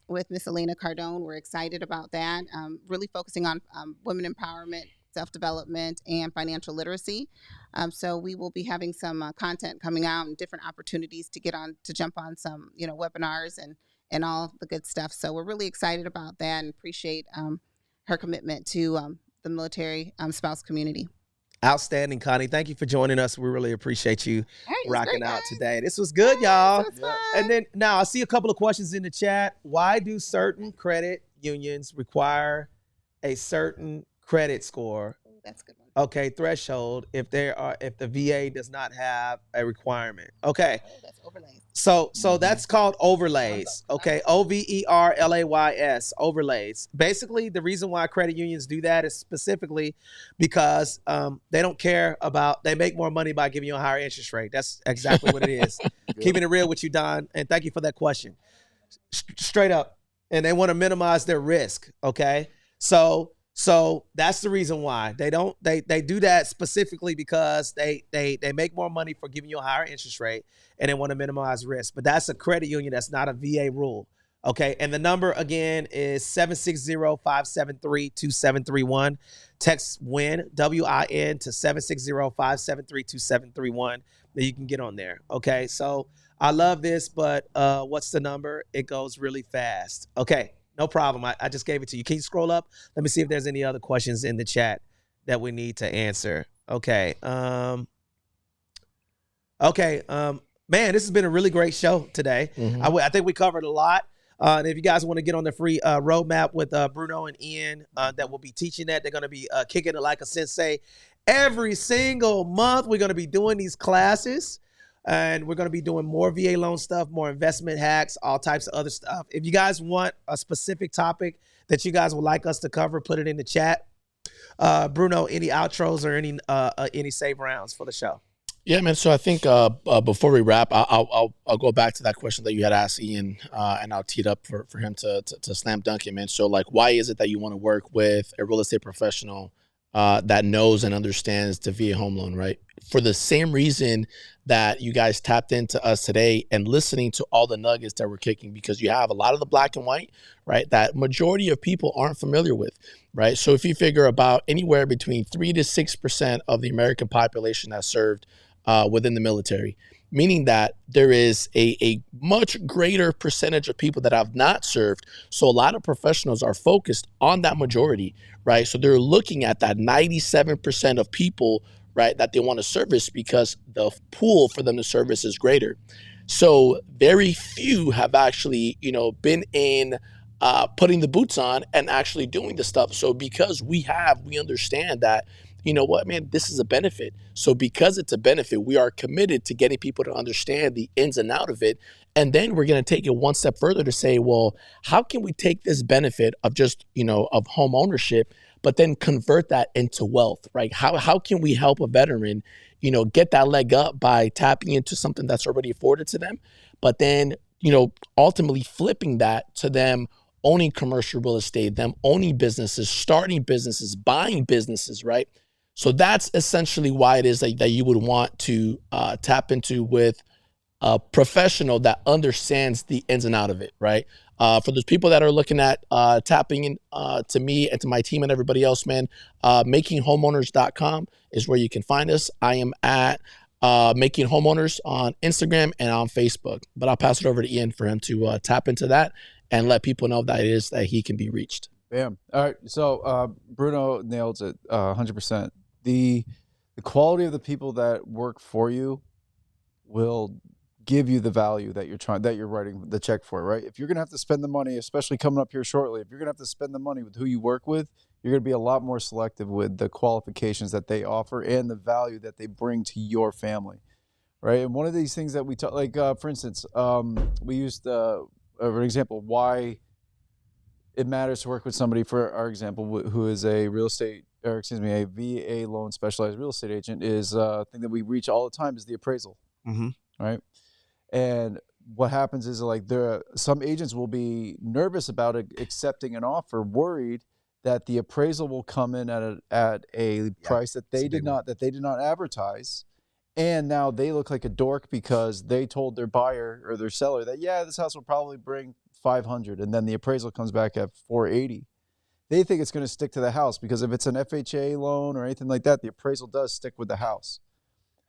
With Miss Elena Cardone, we're excited about that. Really focusing on women empowerment, self-development, and financial literacy. So we will be having some content coming out and different opportunities to jump on some, webinars and all the good stuff. So we're really excited about that and appreciate her commitment to the military spouse community. Outstanding, Connie. Thank you for joining us. We really appreciate you rocking out today. This was good, y'all. And then now I see a couple of questions in the chat. Why do certain credit unions require a certain credit score? That's a good one. Okay, threshold if the VA does not have a requirement. Okay. That's overlays. So that's called overlays. Okay, overlays, overlays. Basically, the reason why credit unions do that is specifically because they don't care about, they make more money by giving you a higher interest rate. That's exactly what it is. Keeping it real with you, Don, and thank you for that question. Straight up. And they want to minimize their risk, okay? So that's the reason why they do that specifically because they make more money for giving you a higher interest rate and they want to minimize risk. But that's a credit union. That's not a VA rule. Okay. And the number again is 760-573-2731. Text WIN, WIN to 760-573-2731. Then you can get on there. Okay. So I love this, but what's the number? It goes really fast. Okay. No problem. I just gave it to you. Can you scroll up? Let me see if there's any other questions in the chat that we need to answer. Okay. Man, this has been a really great show today. Mm-hmm. I think we covered a lot. And if you guys want to get on the free roadmap with Bruno and Ian, that will be teaching that. They're going to be kicking it like a sensei every single month. We're going to be doing these classes. And we're going to be doing more VA loan stuff, more investment hacks, all types of other stuff. If you guys want a specific topic that you guys would like us to cover, put it in the chat. Bruno, any outros or any save rounds for the show? Yeah, man. So I think before we wrap, I'll go back to that question that you had asked Ian, and I'll tee it up for him to slam dunk it, man. So like, why is it that you want to work with a real estate professional that knows and understands the VA home loan, right? For the same reason that you guys tapped into us today and listening to all the nuggets that we're kicking, because you have a lot of the black and white, right, that majority of people aren't familiar with, right? So if you figure about anywhere between 3 to 6% of the American population that's served within the military, meaning that there is a much greater percentage of people that have not served. So a lot of professionals are focused on that majority, right? So they're looking at that 97% of people, right, that they want to service because the pool for them to service is greater. So very few have actually, been in putting the boots on and actually doing the stuff. So because we understand that, you know what, man, this is a benefit. So because it's a benefit, we are committed to getting people to understand the ins and out of it. And then we're going to take it one step further to say, well, how can we take this benefit of just, of home ownership, but then convert that into wealth, right? How can we help a veteran, get that leg up by tapping into something that's already afforded to them, but then, ultimately flipping that to them owning commercial real estate, them owning businesses, starting businesses, buying businesses, right? So that's essentially why it is that you would want to tap into with a professional that understands the ins and out of it, right? For those people that are looking at tapping in to me and to my team and everybody else, man, makinghomeowners.com is where you can find us. I am at Making Homeowners on Instagram and on Facebook. But I'll pass it over to Ian for him to tap into that and let people know that it is that he can be reached. Bam. All right. So Bruno nails it 100%. The quality of the people that work for you will give you the value that you're writing the check for, right? If you're going to have to spend the money, especially coming up here shortly, if you're going to have to spend the money with who you work with, you're going to be a lot more selective with the qualifications that they offer and the value that they bring to your family, right? And one of these things that we talk, like for instance, we used an example why it matters to work with somebody, for our example, who is a a VA loan specialized real estate agent, is a thing that we reach all the time is the appraisal, right? And what happens is, like, some agents will be nervous about accepting an offer, worried that the appraisal will come in at a price that they did not advertise, and now they look like a dork because they told their buyer or their seller that this house will probably bring 500, and then the appraisal comes back at 480. They think it's going to stick to the house because if it's an FHA loan or anything like that, the appraisal does stick with the house.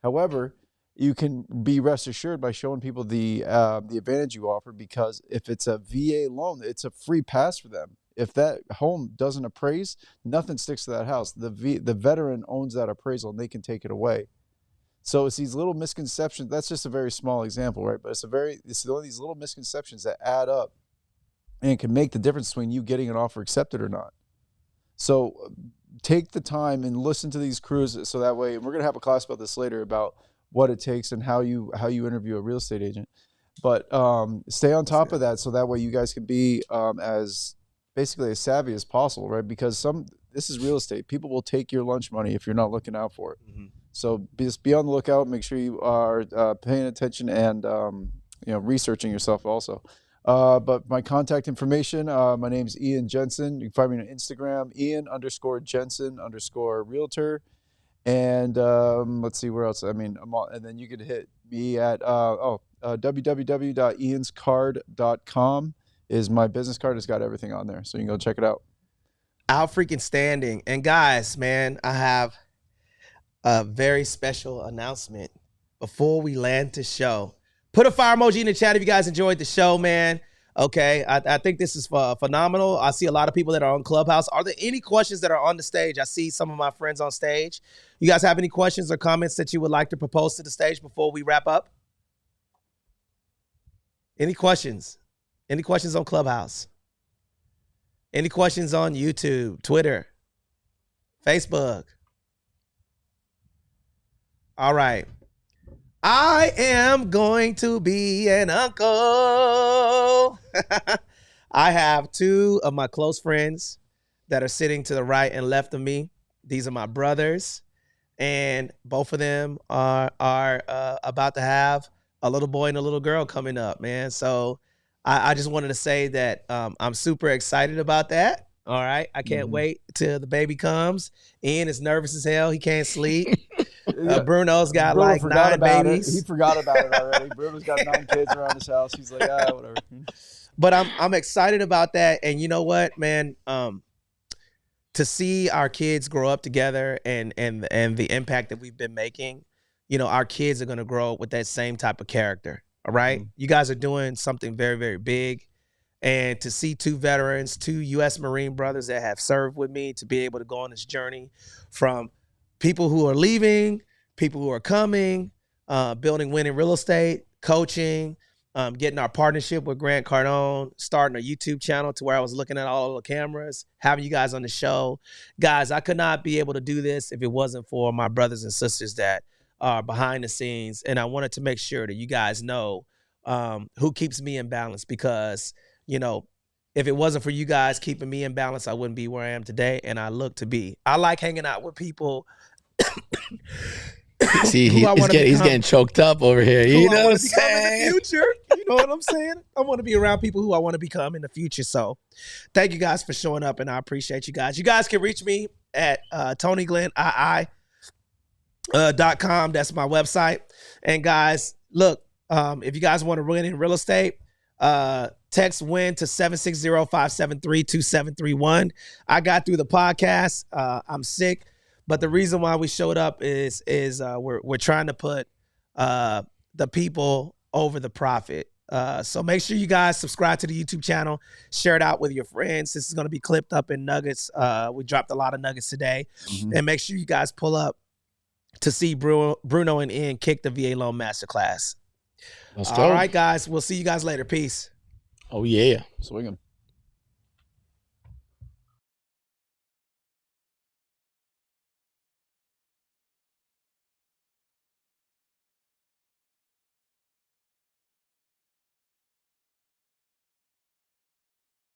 However, you can be rest assured by showing people the advantage you offer, because if it's a VA loan, it's a free pass for them. If that home doesn't appraise, nothing sticks to that house. The veteran owns that appraisal and they can take it away. So it's these little misconceptions. That's just a very small example, right? But it's one of these little misconceptions that add up and can make the difference between you getting an offer accepted or not. So take the time and listen to these crews, so that way, and we're going to have a class about this later, about what it takes and how you interview a real estate agent. But stay on top of that, so that way you guys can be as savvy as possible, right? Because this is real estate. People will take your lunch money if you're not looking out for it. So just be on the lookout. Make sure you are paying attention and researching yourself also. But my contact information, my name's Ian Jensen. You can find me on Instagram, Ian_Jensen_realtor. And let's see where else. I mean, and then you could hit me at www.ianscard.com is my business card. It's got everything on there, so you can go check it out. Out freaking standing. And guys, man, I have a very special announcement before we land the show. Put a fire emoji in the chat if you guys enjoyed the show, man. Okay, I think this is phenomenal. I see a lot of people that are on Clubhouse. Are there any questions that are on the stage? I see some of my friends on stage. You guys have any questions or comments that you would like to propose to the stage before we wrap up? Any questions? Any questions on Clubhouse? Any questions on YouTube, Twitter, Facebook? All right. I am going to be an uncle. I have two of my close friends that are sitting to the right and left of me. These are my brothers, and both of them are about to have a little boy and a little girl coming up, man. So I just wanted to say that I'm super excited about that. All right. I can't wait till the baby comes. Ian is nervous as hell. He can't sleep. Bruno's got Bruno like 9 babies. He forgot about it already. Bruno's got 9 kids around his house. He's like, whatever. But I'm excited about that. And you know what, man? To see our kids grow up together and the impact that we've been making, our kids are going to grow up with that same type of character. All right. You guys are doing something very, very big. And to see two veterans, two U.S. Marine brothers that have served with me, to be able to go on this journey from people who are leaving, people who are coming, building winning real estate, coaching, getting our partnership with Grant Cardone, starting a YouTube channel to where I was looking at all the cameras, having you guys on the show. Guys, I could not be able to do this if it wasn't for my brothers and sisters that are behind the scenes. And I wanted to make sure that you guys know who keeps me in balance, because, you know, if it wasn't for you guys keeping me in balance, I wouldn't be where I am today. And I look to be. I like hanging out with people. See, he's getting choked up over here. You know what I'm saying? In the future. You know what I'm saying? I want to be around people who I want to become in the future. So thank you guys for showing up, and I appreciate you guys. You guys can reach me at TonyGlennII.com. That's my website. And guys, look, if you guys want to win in real estate, text WIN to 760-573-2731. I got through the podcast. I'm sick. But the reason why we showed up is we're trying to put the people over the profit. So make sure you guys subscribe to the YouTube channel, share it out with your friends. This is going to be clipped up in nuggets. We dropped a lot of nuggets today. And make sure you guys pull up to see Bruno and Ian kick the VA Loan Masterclass. Let's go. All right, guys. We'll see you guys later. Peace. Oh, yeah. Swing 'em.